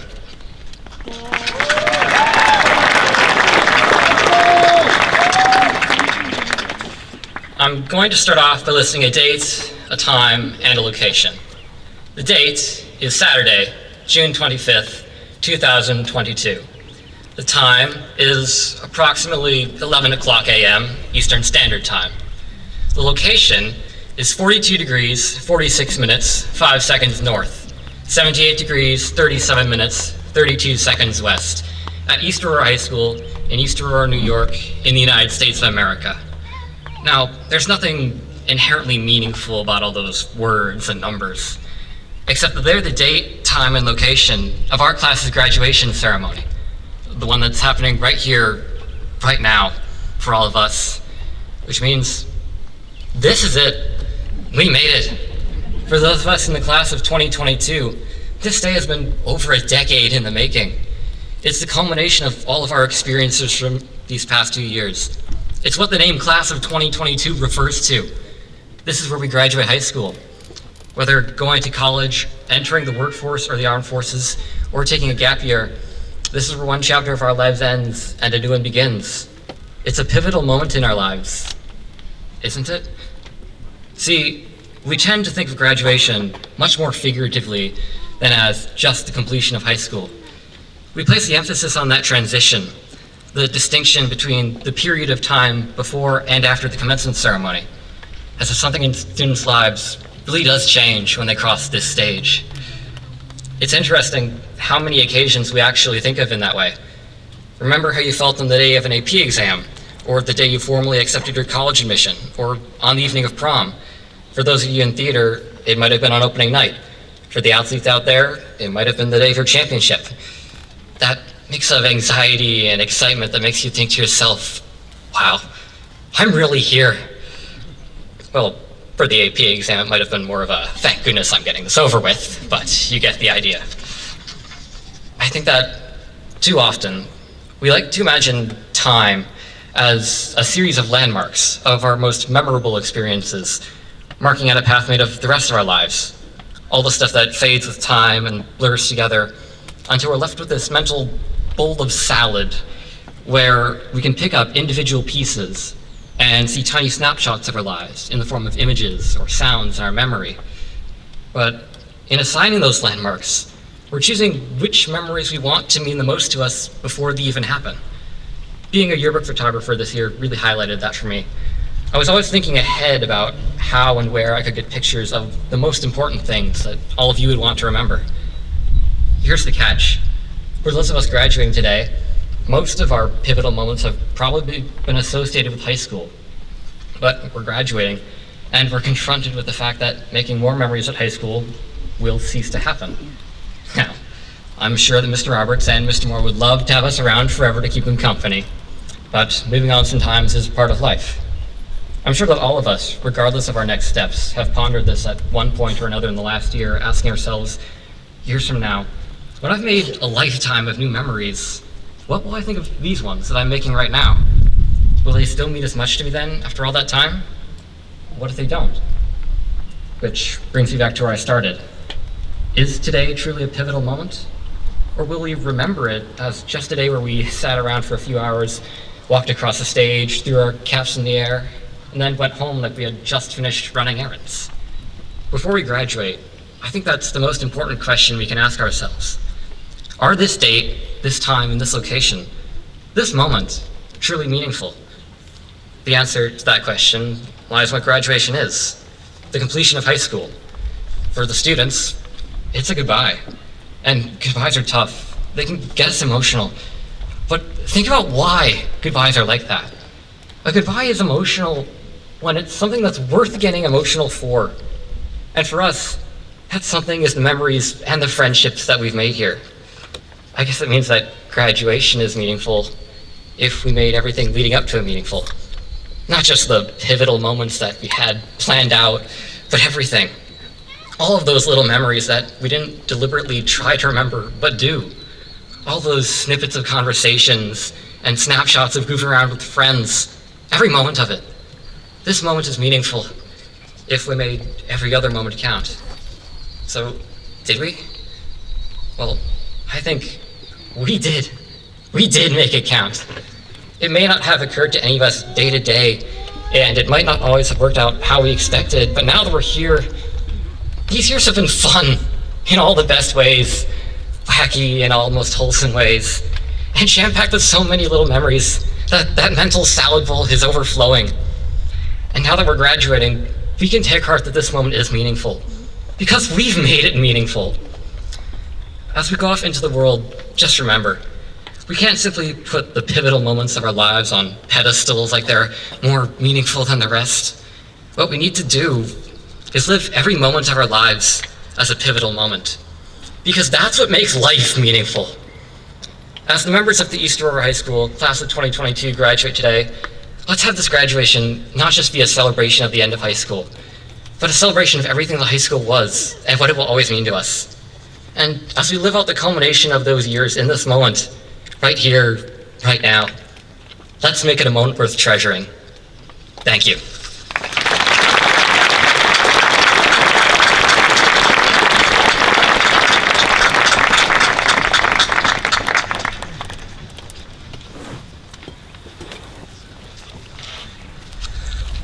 I'm going to start off by listing a date, a time, and a location. The date is Saturday, June 25th, 2022. The time is approximately 11 o'clock a.m. Eastern Standard Time. The location is 42 degrees, 46 minutes, 5 seconds north, 78 degrees, 37 minutes, 32 seconds west, at East Aurora High School in East Aurora, New York, in the United States of America. Now, there's nothing inherently meaningful about all those words and numbers, except that they're the date, time, and location of our class's graduation ceremony, the one that's happening right here, right now, for all of us, which means this is it. We made it. For those of us in the class of 2022, this day has been over a decade in the making. It's the culmination of all of our experiences from these past 2 years. It's what the name class of 2022 refers to. This is where we graduate high school. Whether going to college, entering the workforce or the armed forces, or taking a gap year, this is where one chapter of our lives ends and a new one begins. It's a pivotal moment in our lives, isn't it? See, we tend to think of graduation much more figuratively than as just the completion of high school. We place the emphasis on that transition, the distinction between the period of time before and after the commencement ceremony, as if something in students' lives really does change when they cross this stage. It's interesting how many occasions we actually think of in that way. Remember how you felt on the day of an AP exam, or the day you formally accepted your college admission, or on the evening of prom. For those of you in theater, it might have been on opening night. For the athletes out there, it might have been the day of your championship. That mix of anxiety and excitement that makes you think to yourself, wow, I'm really here. Well, for the AP exam, it might have been more of a, thank goodness I'm getting this over with, but you get the idea. I think that too often, we like to imagine time as a series of landmarks of our most memorable experiences, marking out a path made of the rest of our lives. All the stuff that fades with time and blurs together until we're left with this mental bowl of salad where we can pick up individual pieces and see tiny snapshots of our lives in the form of images or sounds in our memory. But in assigning those landmarks, we're choosing which memories we want to mean the most to us before they even happen. Being a yearbook photographer this year really highlighted that for me. I was always thinking ahead about how and where I could get pictures of the most important things that all of you would want to remember. Here's the catch. For those of us graduating today, most of our pivotal moments have probably been associated with high school. But we're graduating, and we're confronted with the fact that making more memories at high school will cease to happen. Now, I'm sure that Mr. Roberts and Mr. Moore would love to have us around forever to keep them company, but moving on sometimes is part of life. I'm sure that all of us, regardless of our next steps, have pondered this at one point or another in the last year, asking ourselves, years from now, when I've made a lifetime of new memories, what will I think of these ones that I'm making right now? Will they still mean as much to me then, after all that time? What if they don't? Which brings me back to where I started. Is today truly a pivotal moment? Or will we remember it as just a day where we sat around for a few hours, walked across the stage, threw our caps in the air, and then went home like we had just finished running errands? Before we graduate, I think that's the most important question we can ask ourselves. Are this date, this time, and this location, this moment, truly meaningful? The answer to that question lies in what graduation is, the completion of high school. For the students, it's a goodbye. And goodbyes are tough. They can get us emotional. But think about why goodbyes are like that. A goodbye is emotional when it's something that's worth getting emotional for. And for us, that something is the memories and the friendships that we've made here. I guess it means that graduation is meaningful if we made everything leading up to it meaningful. Not just the pivotal moments that we had planned out, but everything. All of those little memories that we didn't deliberately try to remember, but do. All those snippets of conversations and snapshots of goofing around with friends. Every moment of it. This moment is meaningful if we made every other moment count. So, did we? Well, I think we did. We did make it count. It may not have occurred to any of us day to day, and it might not always have worked out how we expected, but now that we're here, these years have been fun in all the best ways, wacky and almost wholesome ways, and jam-packed with so many little memories that that mental salad bowl is overflowing. And now that we're graduating, we can take heart that this moment is meaningful, because we've made it meaningful. As we go off into the world, just remember, we can't simply put the pivotal moments of our lives on pedestals like they're more meaningful than the rest. What we need to do is live every moment of our lives as a pivotal moment, because that's what makes life meaningful. As the members of the East Aurora High School class of 2022 graduate today, let's have this graduation not just be a celebration of the end of high school, but a celebration of everything the high school was and what it will always mean to us. And as we live out the culmination of those years in this moment, right here, right now, let's make it a moment worth treasuring. Thank you.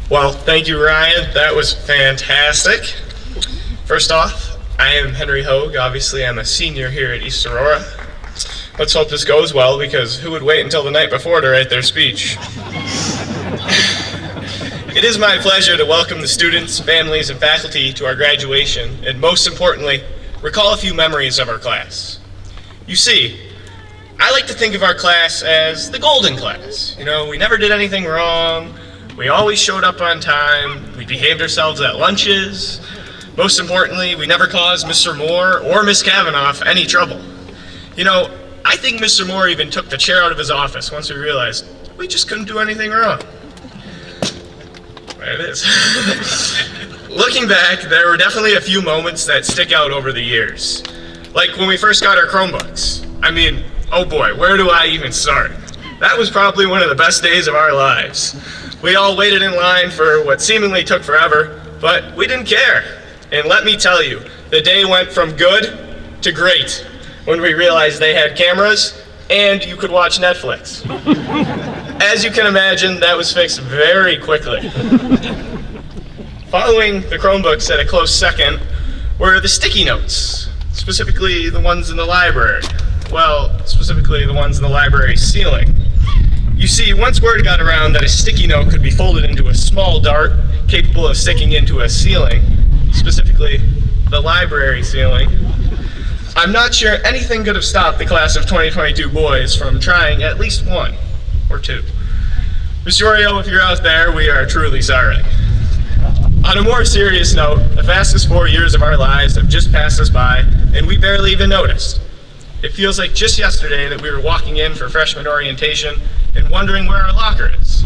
Well, thank you, Ryan. That was fantastic. First off, I am Henry Hogue. Obviously, I'm a senior here at East Aurora. Let's hope this goes well, because who would wait until the night before to write their speech? It is my pleasure to welcome the students, families, and faculty to our graduation, and most importantly, recall a few memories of our class. You see, I like to think of our class as the golden class. You know, we never did anything wrong. We always showed up on time. We behaved ourselves at lunches. Most importantly, we never caused Mr. Moore or Miss Kavanaugh any trouble. You know, I think Mr. Moore even took the chair out of his office once we realized we just couldn't do anything wrong. There it is. Looking back, there were definitely a few moments that stick out over the years. Like when we first got our Chromebooks. I mean, oh boy, where do I even start? That was probably one of the best days of our lives. We all waited in line for what seemingly took forever, but we didn't care. And let me tell you, the day went from good to great when we realized they had cameras and you could watch Netflix. As you can imagine, that was fixed very quickly. Following the Chromebooks at a close second were the sticky notes, specifically the ones in the library. Well, specifically the ones in the library ceiling. You see, once word got around that a sticky note could be folded into a small dart capable of sticking into a ceiling, specifically the library ceiling, I'm not sure anything could have stopped the class of 2022 boys from trying at least one or two. Mr. Oreo, if you're out there, we are truly sorry. On a more serious note, the fastest 4 years of our lives have just passed us by, and we barely even noticed. It feels like just yesterday that we were walking in for freshman orientation and wondering where our locker is.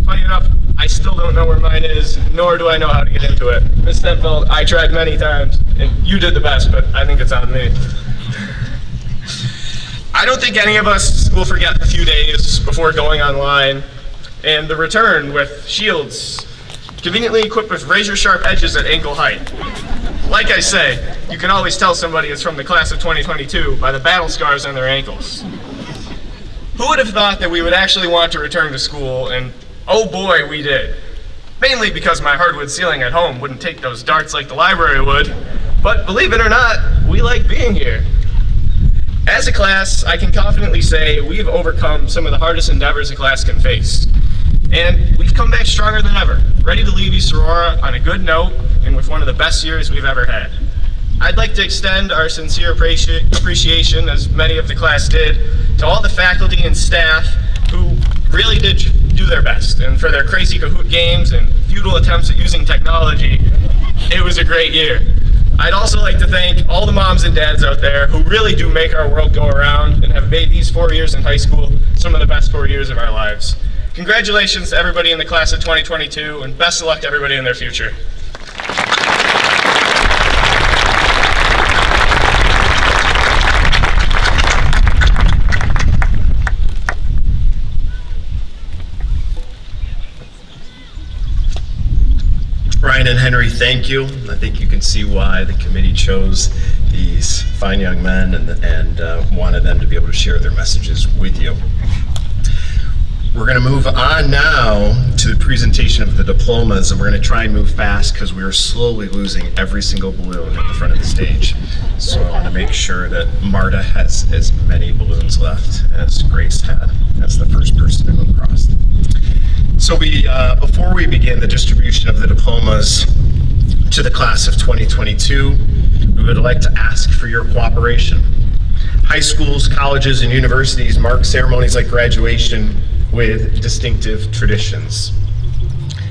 Funny enough, I still don't know where mine is, nor do I know how to get into it. Ms. Stenfeld, I tried many times, and you did the best, but I think it's on me. I don't think any of us will forget the few days before going online and the return with shields conveniently equipped with razor-sharp edges at ankle height. Like I say, you can always tell somebody is from the class of 2022 by the battle scars on their ankles. Who would have thought that we would actually want to return to school, and oh boy, we did. Mainly because my hardwood ceiling at home wouldn't take those darts like the library would, but believe it or not, we like being here. As a class, I can confidently say we've overcome some of the hardest endeavors a class can face. And we've come back stronger than ever, ready to leave East Aurora on a good note and with one of the best years we've ever had. I'd like to extend our sincere appreciation, as many of the class did, to all the faculty and staff who really did do their best. And for their crazy Kahoot games and futile attempts at using technology, it was a great year. I'd also like to thank all the moms and dads out there who really do make our world go around and have made these 4 years in high school some of the best 4 years of our lives. Congratulations to everybody in the class of 2022, and best of luck to everybody in their future. Ryan and Henry, thank you. I think you can see why the committee chose these fine young men and wanted them to be able to share their messages with you. We're going to move on now to the presentation of the diplomas, and we're going to try and move fast because we are slowly losing every single balloon at the front of the stage. So I want to make sure that Marta has as many balloons left as Grace had as the first person to go across. So before we begin the distribution of the diplomas to the class of 2022, we would like to ask for your cooperation. High schools, colleges, and universities mark ceremonies like graduation with distinctive traditions.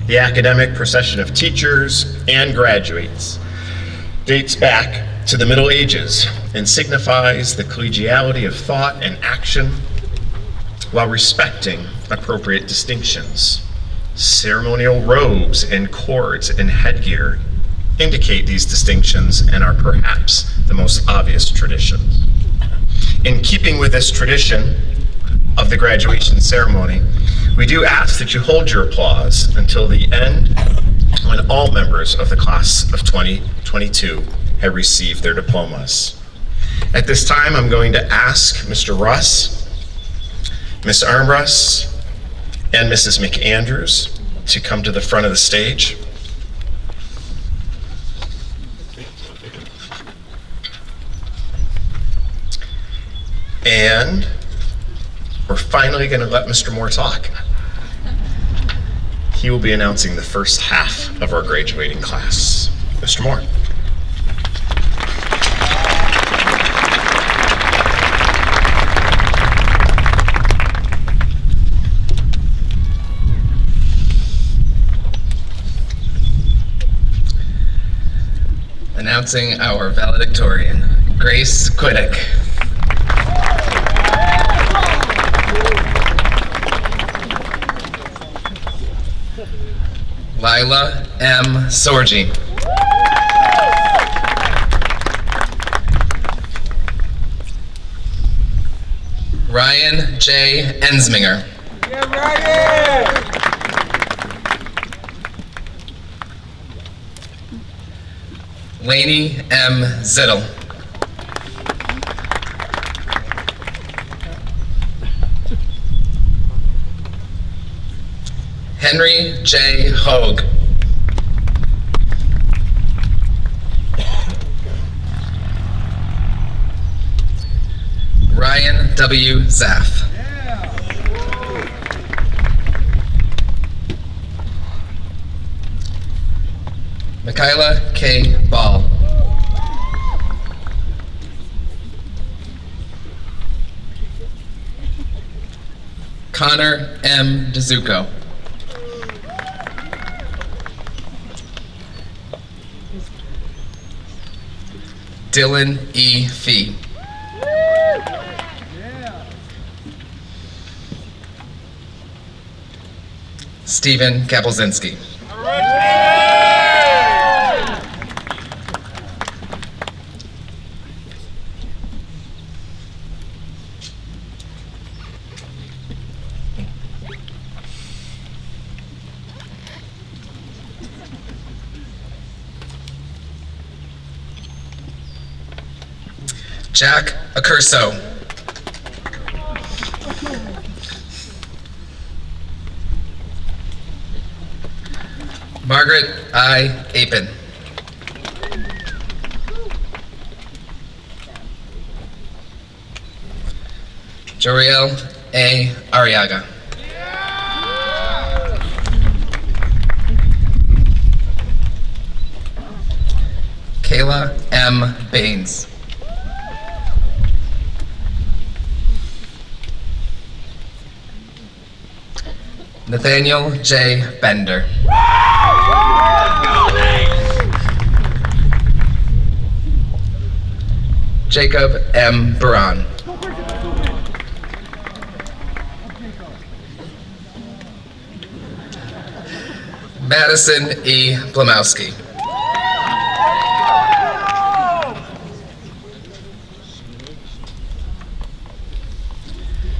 The academic procession of teachers and graduates dates back to the Middle Ages and signifies the collegiality of thought and action while respecting appropriate distinctions. Ceremonial robes and cords and headgear indicate these distinctions and are perhaps the most obvious traditions. In keeping with this tradition of the graduation ceremony, we do ask that you hold your applause until the end when all members of the class of 2022 have received their diplomas. At this time, I'm going to ask Mr. Russ, Ms. Armbrust, and Mrs. McAndrews to come to the front of the stage. And we're finally going to let Mr. Moore talk. He will be announcing the first half of our graduating class. Mr. Moore. Announcing our valedictorian, Grace Quiddick. Lila M. Sorgi. Ryan J. Ensminger. Lainey M. Zittel. Henry J. Hogue. Ryan W. Zaff. Michaela K. Ball. Connor M. DeZucco. Dylan E. Fee. Stephen Kapelzinski. Jack Accurso. Margaret I. Apin. Joriel A. Arriaga. Kayla M. Baines. Nathaniel J. Bender. Jacob M. Baran. Madison E. Blamowski.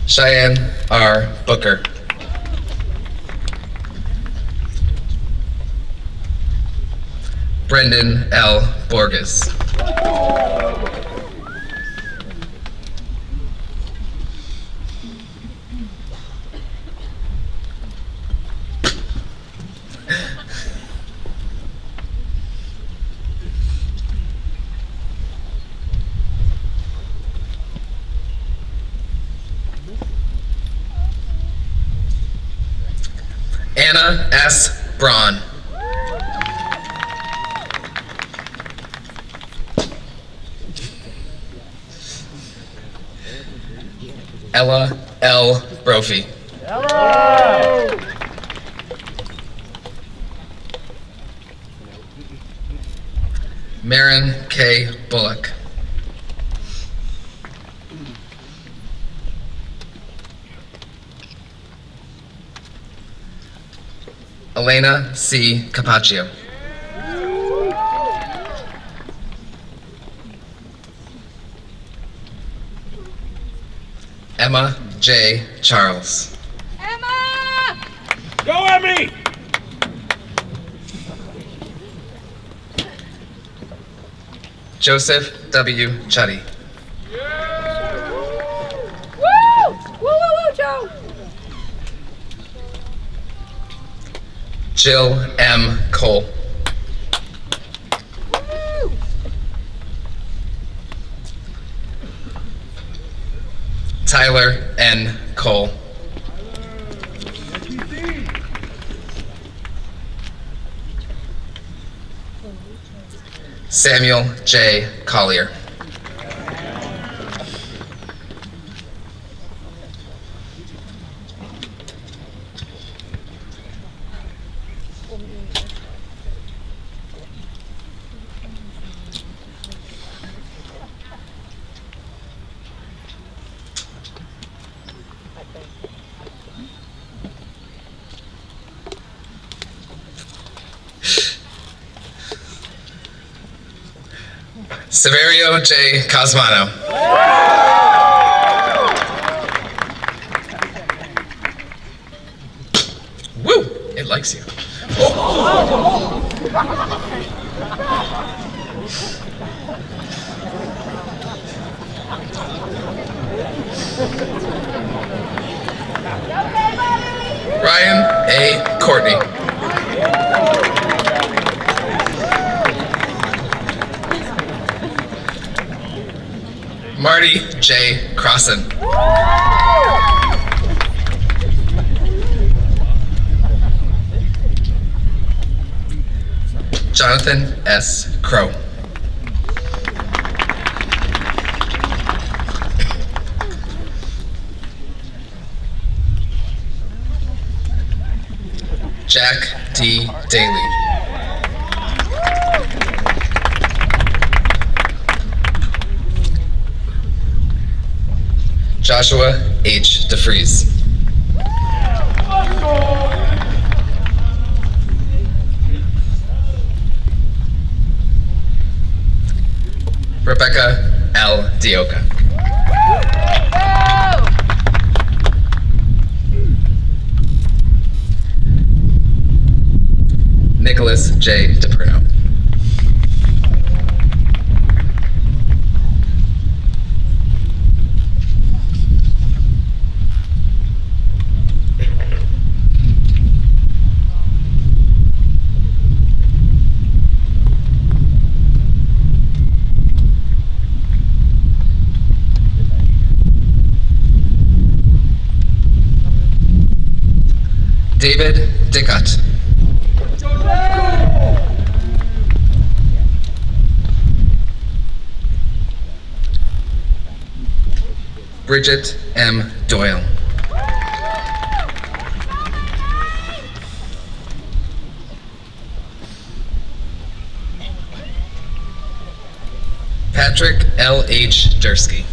Cheyenne R. Booker. Brendan L. Borges. Anna S. Braun. Ella L. Brophy. Marin K. Bullock. Elena C. Capaccio. Emma J. Charles. Emma! Go Emmy! Joseph W. Chuddy. Woo! Woo, woo, woo, Joe! Jill M. Cole. Tyler N. Cole. Samuel J. Collier. Severio J. Cosmano. Woo! It likes you. Ryan A. Courtney. Marty J. Crossan. Jonathan S. Crow. Jack D. Daly. Joshua H. DeFries. Rebecca L. Dioka. Nicholas J. DePerno. David Dickott. Bridget M. Doyle. Patrick L.H. Dursky.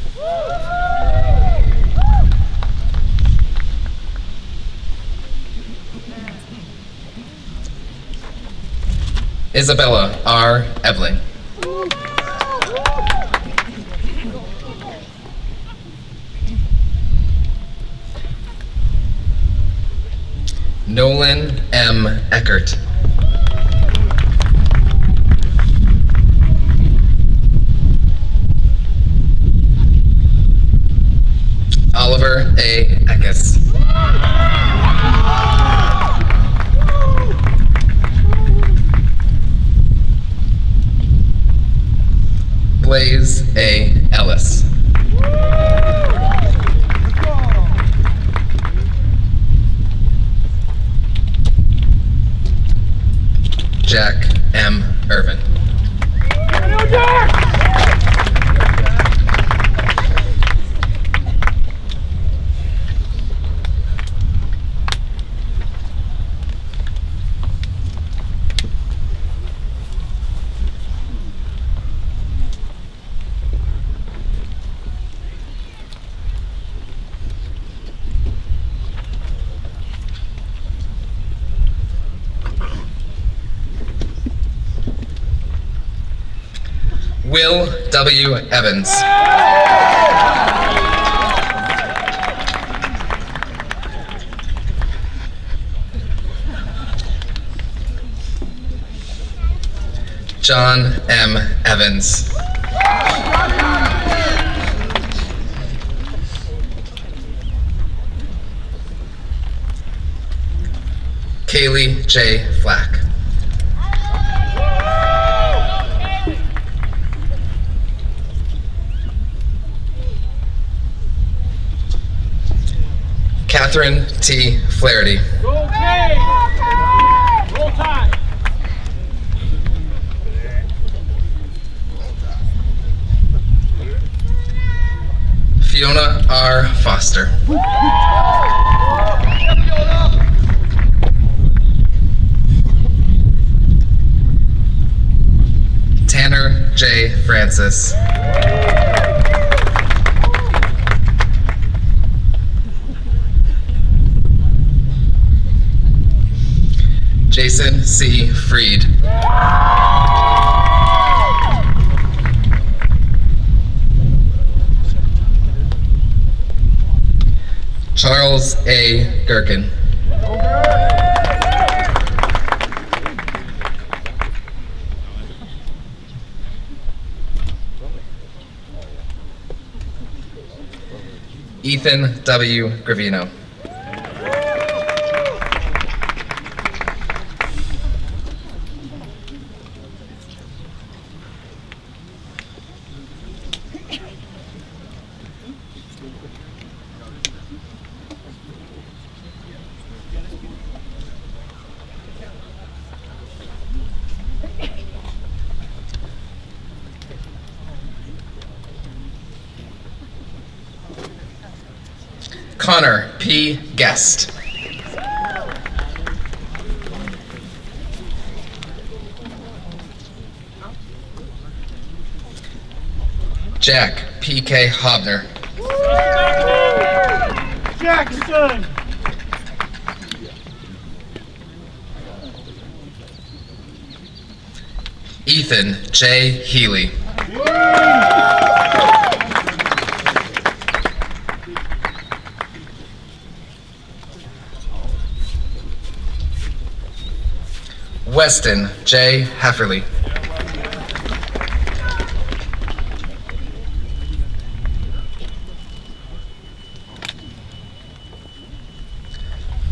Isabella R. Eveling. Nolan M. Eckert. Oliver A. Eckes. Blaze A. Ellis. Jack M. Irvin. Will W. Evans. John M. Evans. Kaylee J. Flack. Catherine T. Flaherty. Roll Tide! Fiona R. Foster. Tanner J. Francis. Jason C. Freed. Charles A. Gherkin. Ethan W. Gravino. Connor P. Guest. Jack P.K. Hobner. Jackson! Ethan J. Healy. Weston J. Hefferly.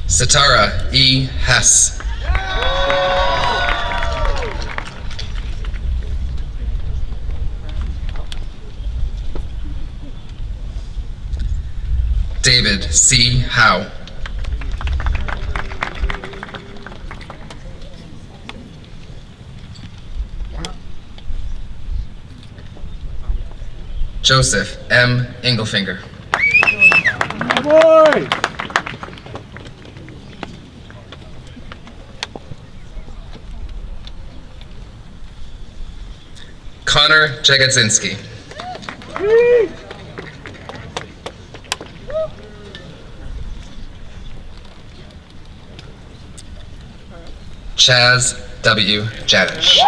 Satara E. Hess. David C. Howe. Joseph M. Engelfinger. Boy! Connor Jagodzinski. Chaz W. Janish.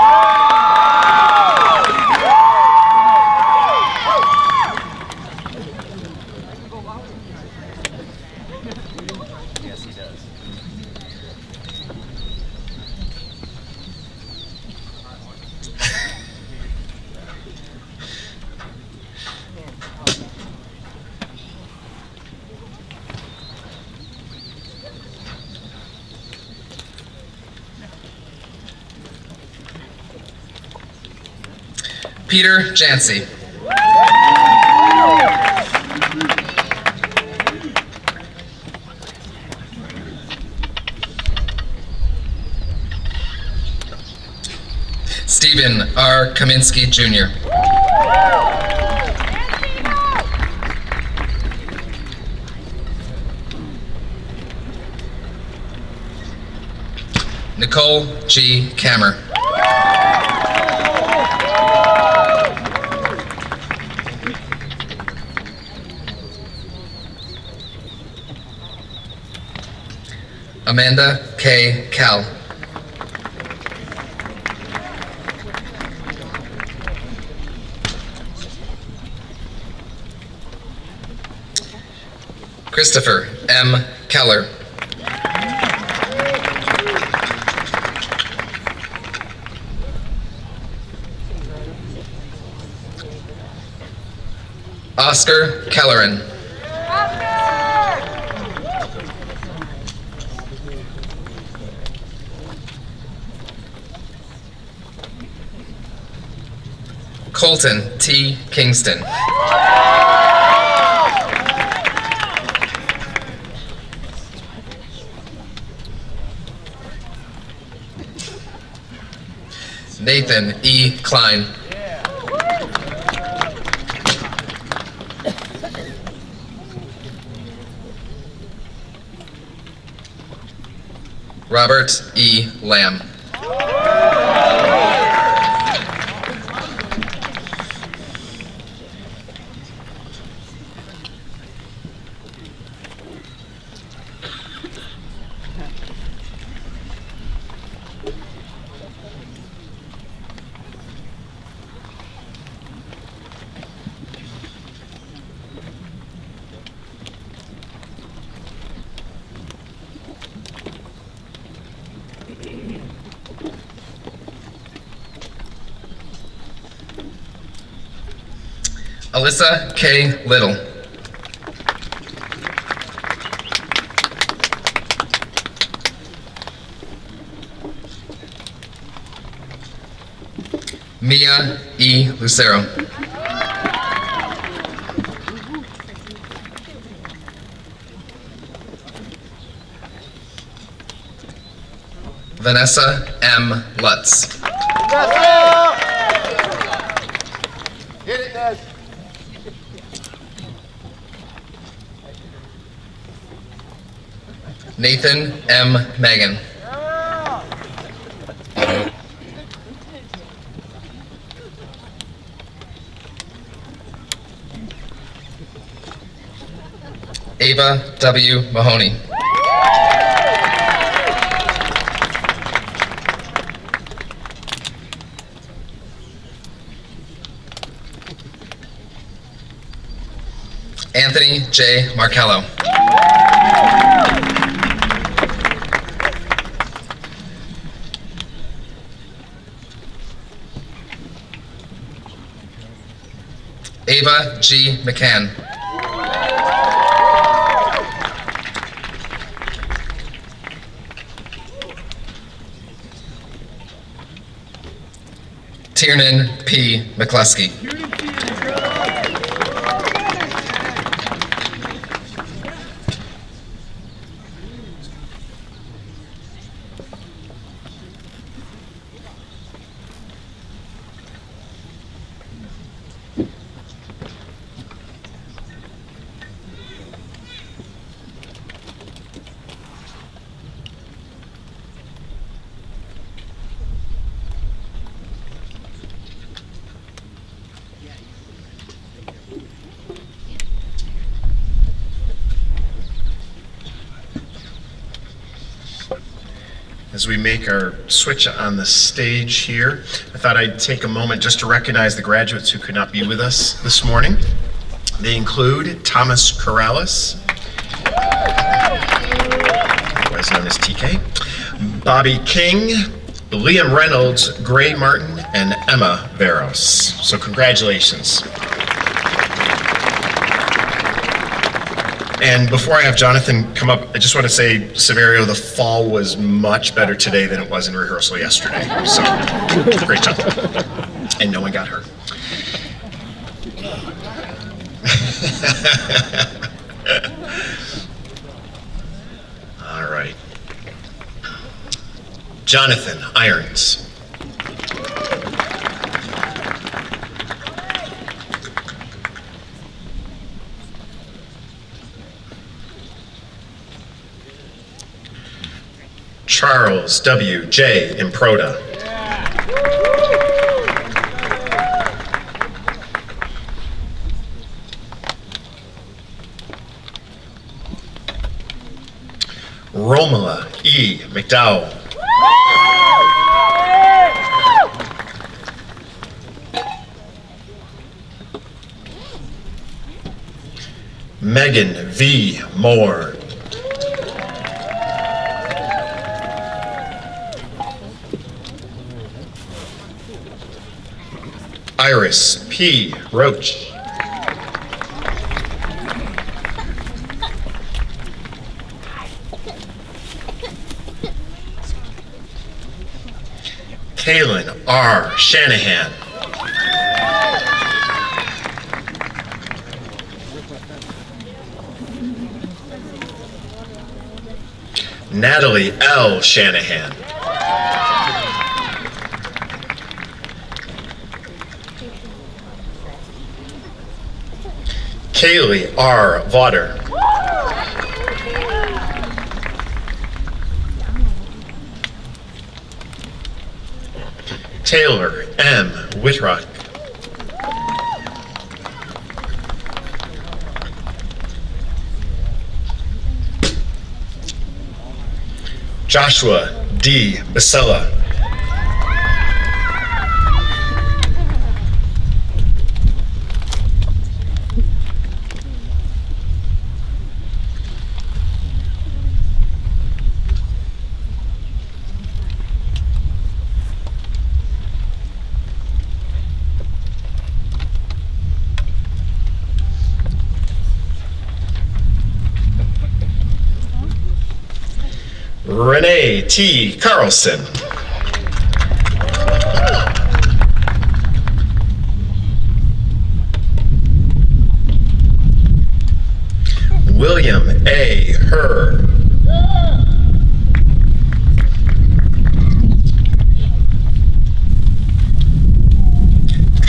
Peter Jancy. Stephen R. Kaminsky, Jr. Nicole G. Kammer. Amanda K. Cal. Christopher M. Keller. Oscar Kelleran. Colton T. Kingston. Nathan E. Klein. Robert E. Lamb. Alyssa K. Little. Mia E. Lucero. Vanessa M. Lutz. Hit it, Nez. Nathan M. Megan. Ava W. Mahoney. Anthony J. Markello. Ava G. McCann. Tiernan P. McCluskey. as we make our switch on the stage here, I thought I'd take a moment just to recognize the graduates who could not be with us this morning. They include Thomas Corrales, otherwise known as TK, Bobby King, Liam Reynolds, Gray Martin, and Emma Veros. So congratulations. And before I have Jonathan come up, I just want to say, Severio, the fall was much better today than it was in rehearsal yesterday. So, great job. And no one got hurt. All right. Jonathan Irons. Charles W. J. Improda. Romola E. McDowell. Megan V. Moore. Iris P. Roach. Kaylin R. Shanahan. Natalie L. Shanahan. Kaylee R. Vauder. Taylor M. Whitrock. Joshua D. Basella. Renee T. Carlson. William A. Herr.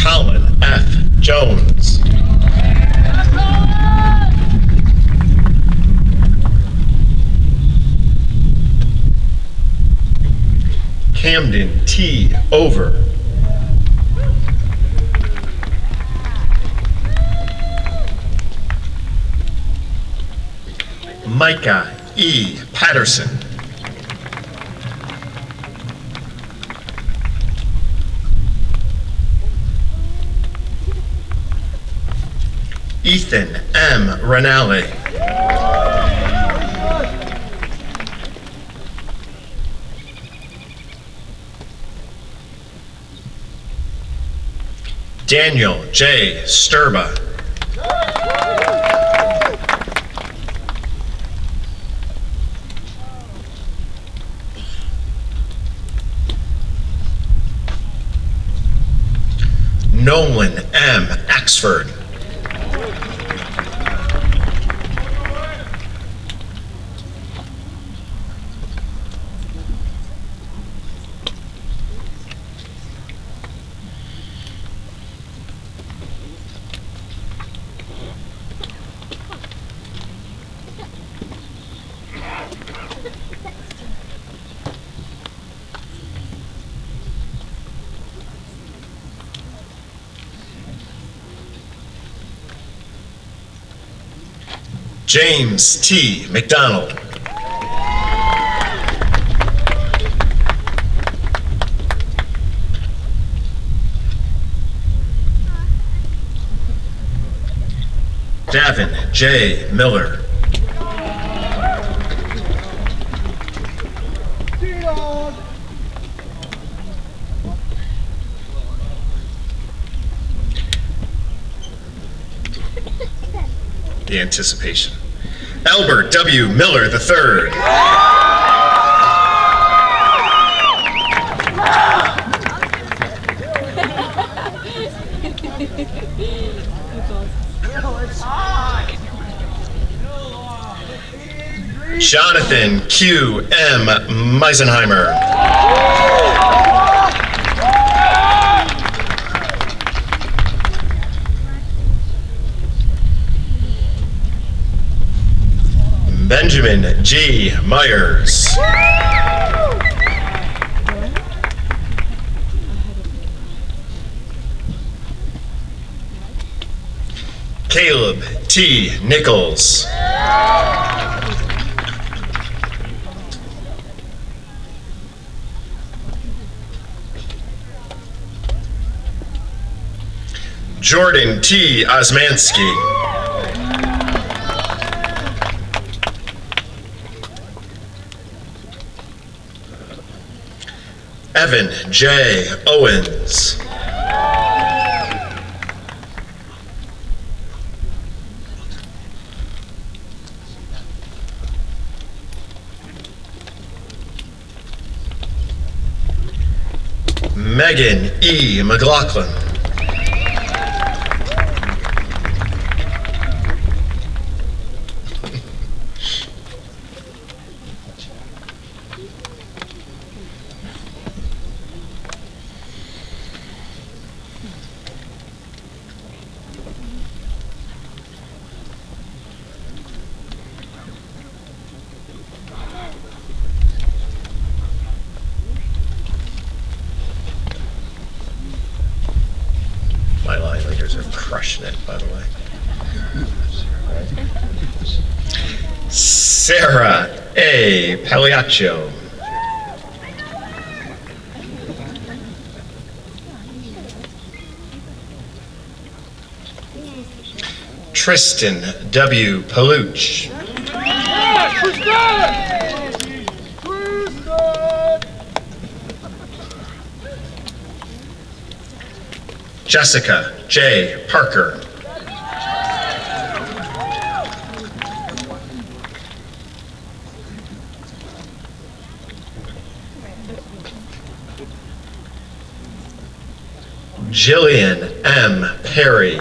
Colin F. Jones. Camden T. Over. Micah E. Patterson. Ethan M. Ranale. Daniel J. Sturba. Nolan M. Axford. James T. McDonald. Gavin J. Miller. The anticipation. Albert W. Miller III. Jonathan Q. M. Meisenheimer. Benjamin G. Myers. Caleb T. Nichols. Jordan T. Osmansky. Evan J. Owens. Megan E. McLaughlin. My line leaders are crushing it, by the way. Sarah A. Pagliaccio. Tristan W. Paluch. Jessica J. Parker. Jillian M. Perry.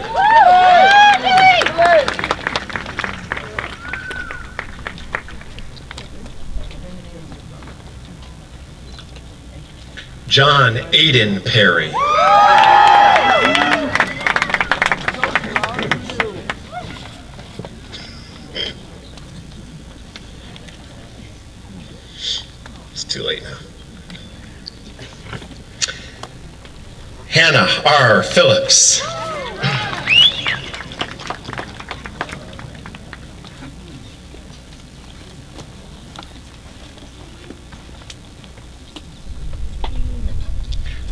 John Aiden Perry. It's too late now. Hannah R. Phillips.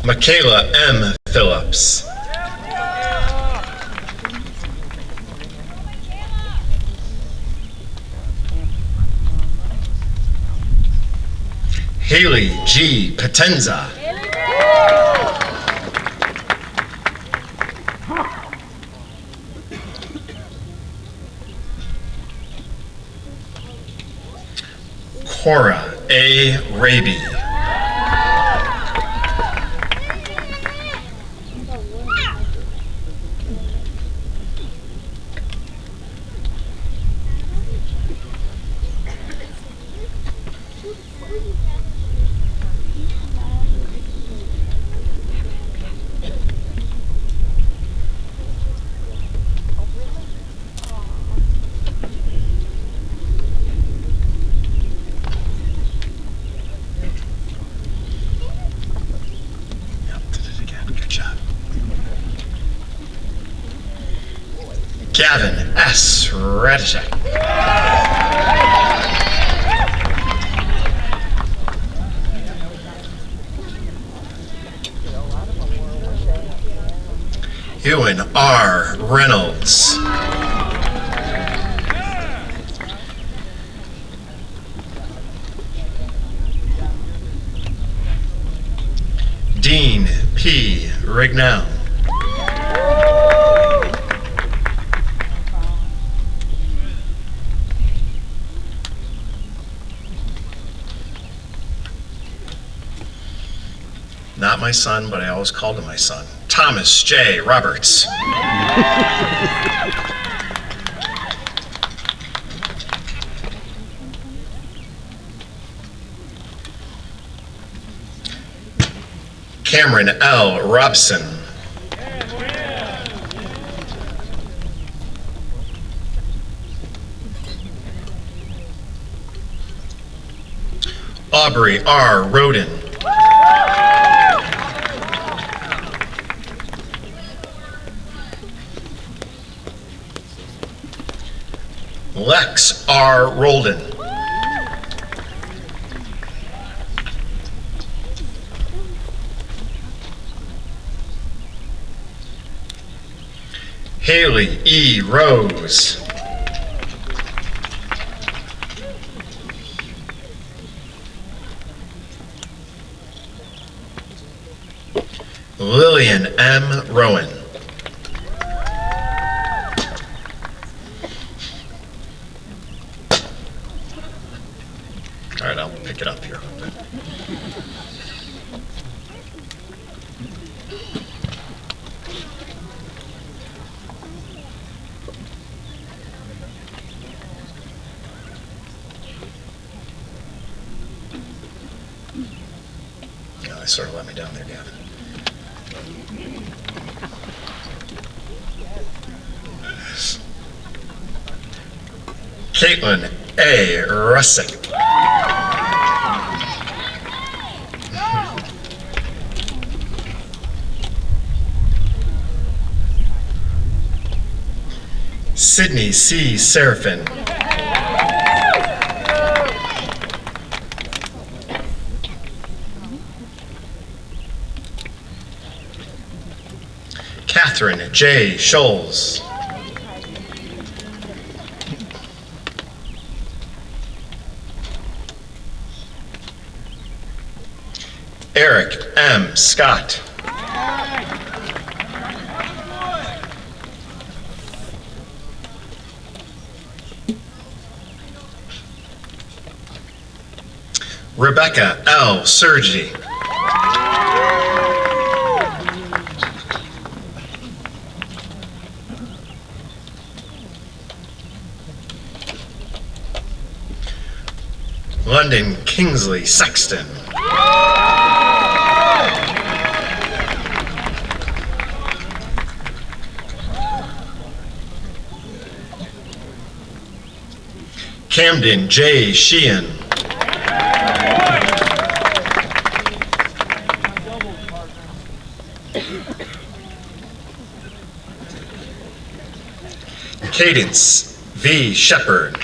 Michaela M. Phillips. Haley G. Potenza. Cora A. Raby. Gavin S. Radishek. Ewan R. Reynolds. Dean P. Rignell. Not my son, but I always called him my son. Thomas J. Roberts. Cameron L. Robson. Aubrey R. Roden. Lex R. Rolden. Haley E. Rose. Lillian M. Rowan. All right, I'll pick it up here. Yeah, they sort of let me down there, Gavin. Caitlin A. Russick. Sydney C. Seraphin. Catherine J. Scholes. Eric M. Scott. Rebecca L. Sergi. London Kingsley Sexton. Camden J. Sheehan. Cadence V. Shepard.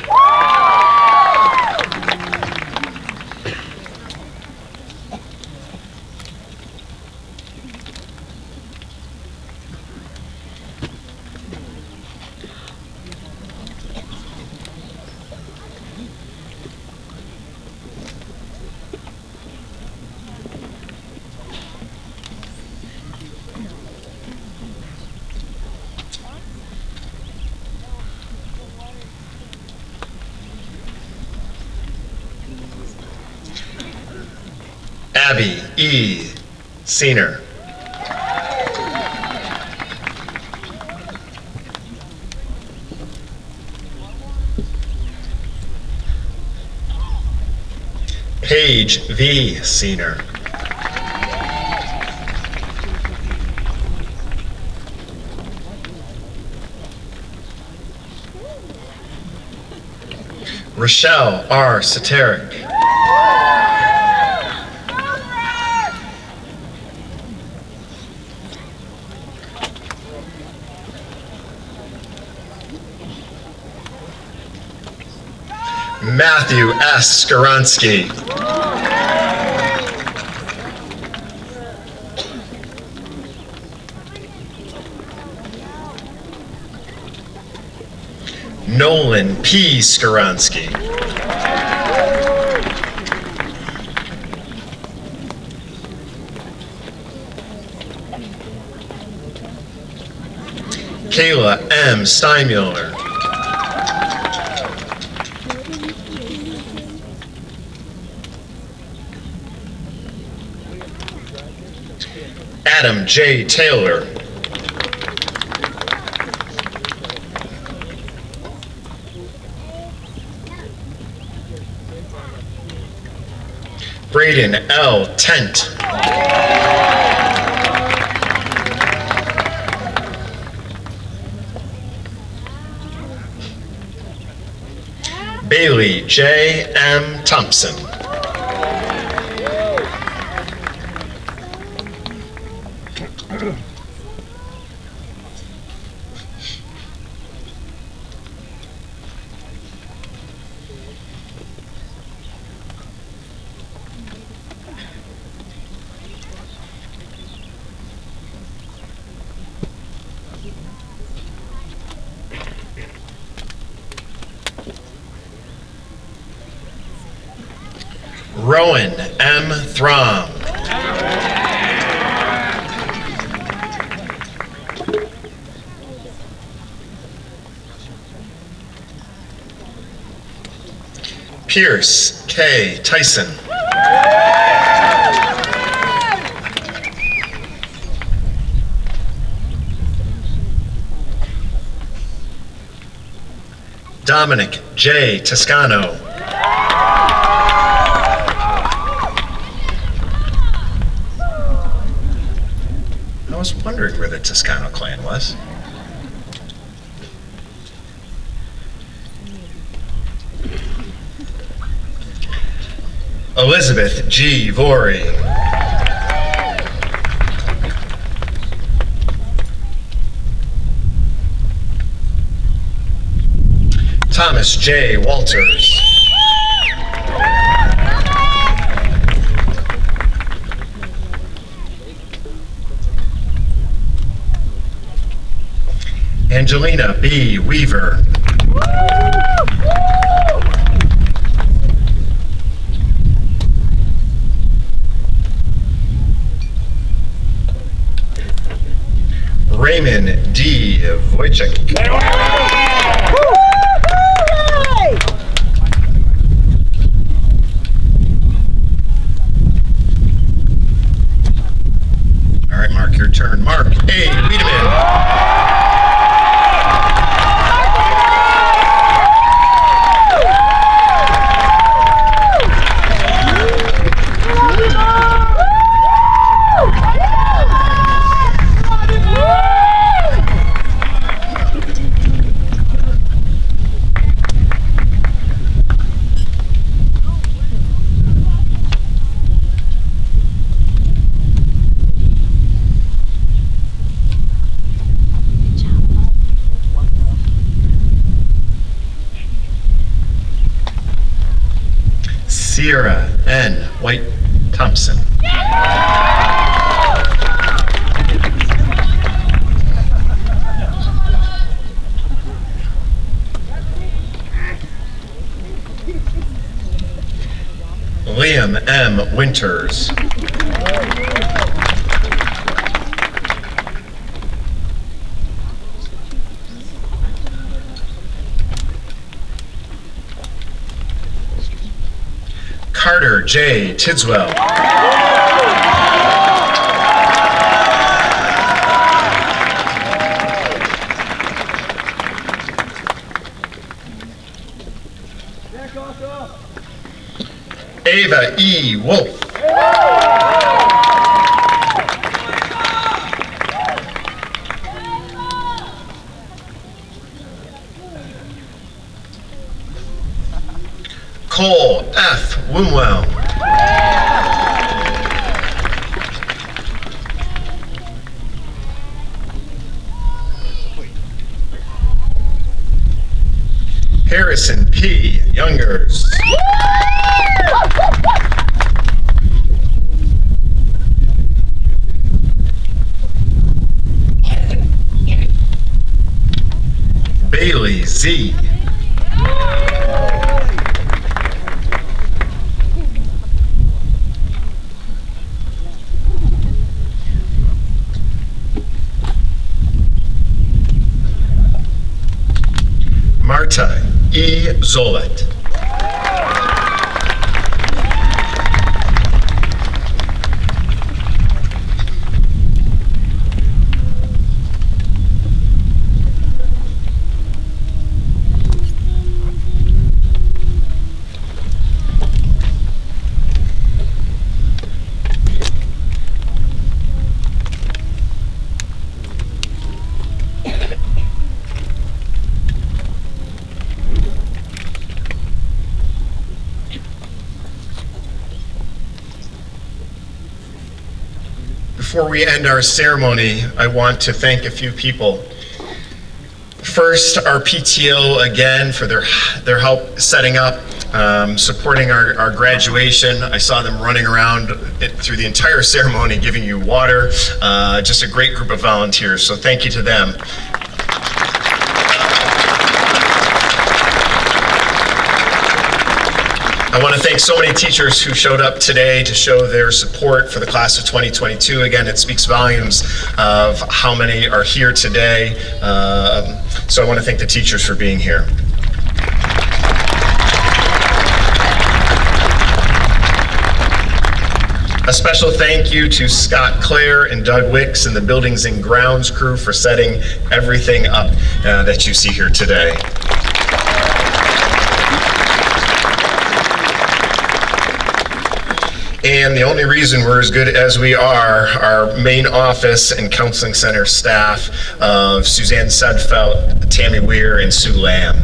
Abby E. Senior. Paige V. Senior. Rochelle R. Sateric. Matthew S. Skoronsky. Nolan P. Skoronsky. Kayla M. Steinmuller. Adam J. Taylor. Braden L. Tent. Bailey J. M. Thompson. Rowan M. Throm. Pierce K. Tyson. Dominic J. Toscano. I was wondering where the Toscano clan was. Elizabeth G. Vory. Thomas J. Walters. Angelina B. Weaver. Raymond D. Wojcik. All right, Mark, your turn. Mark A. Wiedemann. Sierra N. White Thompson. Liam M. Winters. Carter J. Tidswell. Ava E. Wolf. Cole F. Woomwell. Harrison P. Youngers. Bailey Z. Marta E. Zolet. Before we end our ceremony, I want to thank a few people. First, our PTO again for their help setting up, supporting our graduation. I saw them running around through the entire ceremony giving you water. Just a great group of volunteers, so thank you to them. I want to thank so many teachers who showed up today to show their support for the class of 2022. Again, it speaks volumes of how many are here today. So I want to thank the teachers for being here. A special thank you to Scott Clare and Doug Wicks and the Buildings and Grounds crew for setting everything up that you see here today. And the only reason we're as good as we are, our main office and counseling center staff of Suzanne Sedfeld, Tammy Weir, and Sue Lamb.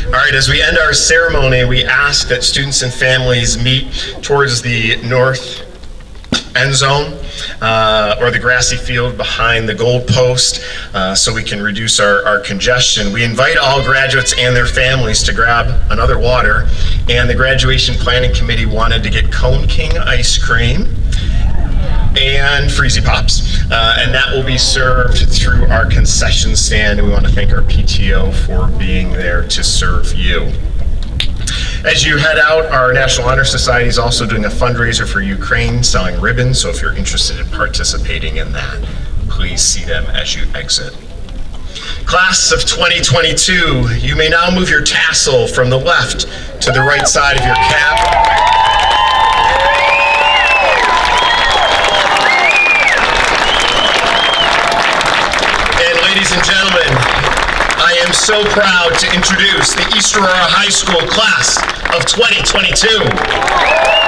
All right, as we end our ceremony, we ask that students and families meet towards the north end zone or the grassy field behind the goal post so we can reduce our congestion. We invite all graduates and their families to grab another water, and the graduation planning committee wanted to get Cone King ice cream and Freezy Pops, and that will be served through our concession stand, and we want to thank our PTO for being there to serve you. As you head out, our National Honor Society is also doing a fundraiser for Ukraine, selling ribbons, so if you're interested in participating in that, please see them as you exit. Class of 2022, you may now move your tassel from the left to the right side of your cap. And ladies and gentlemen, I am so proud to introduce the East Aurora High School class of 2022.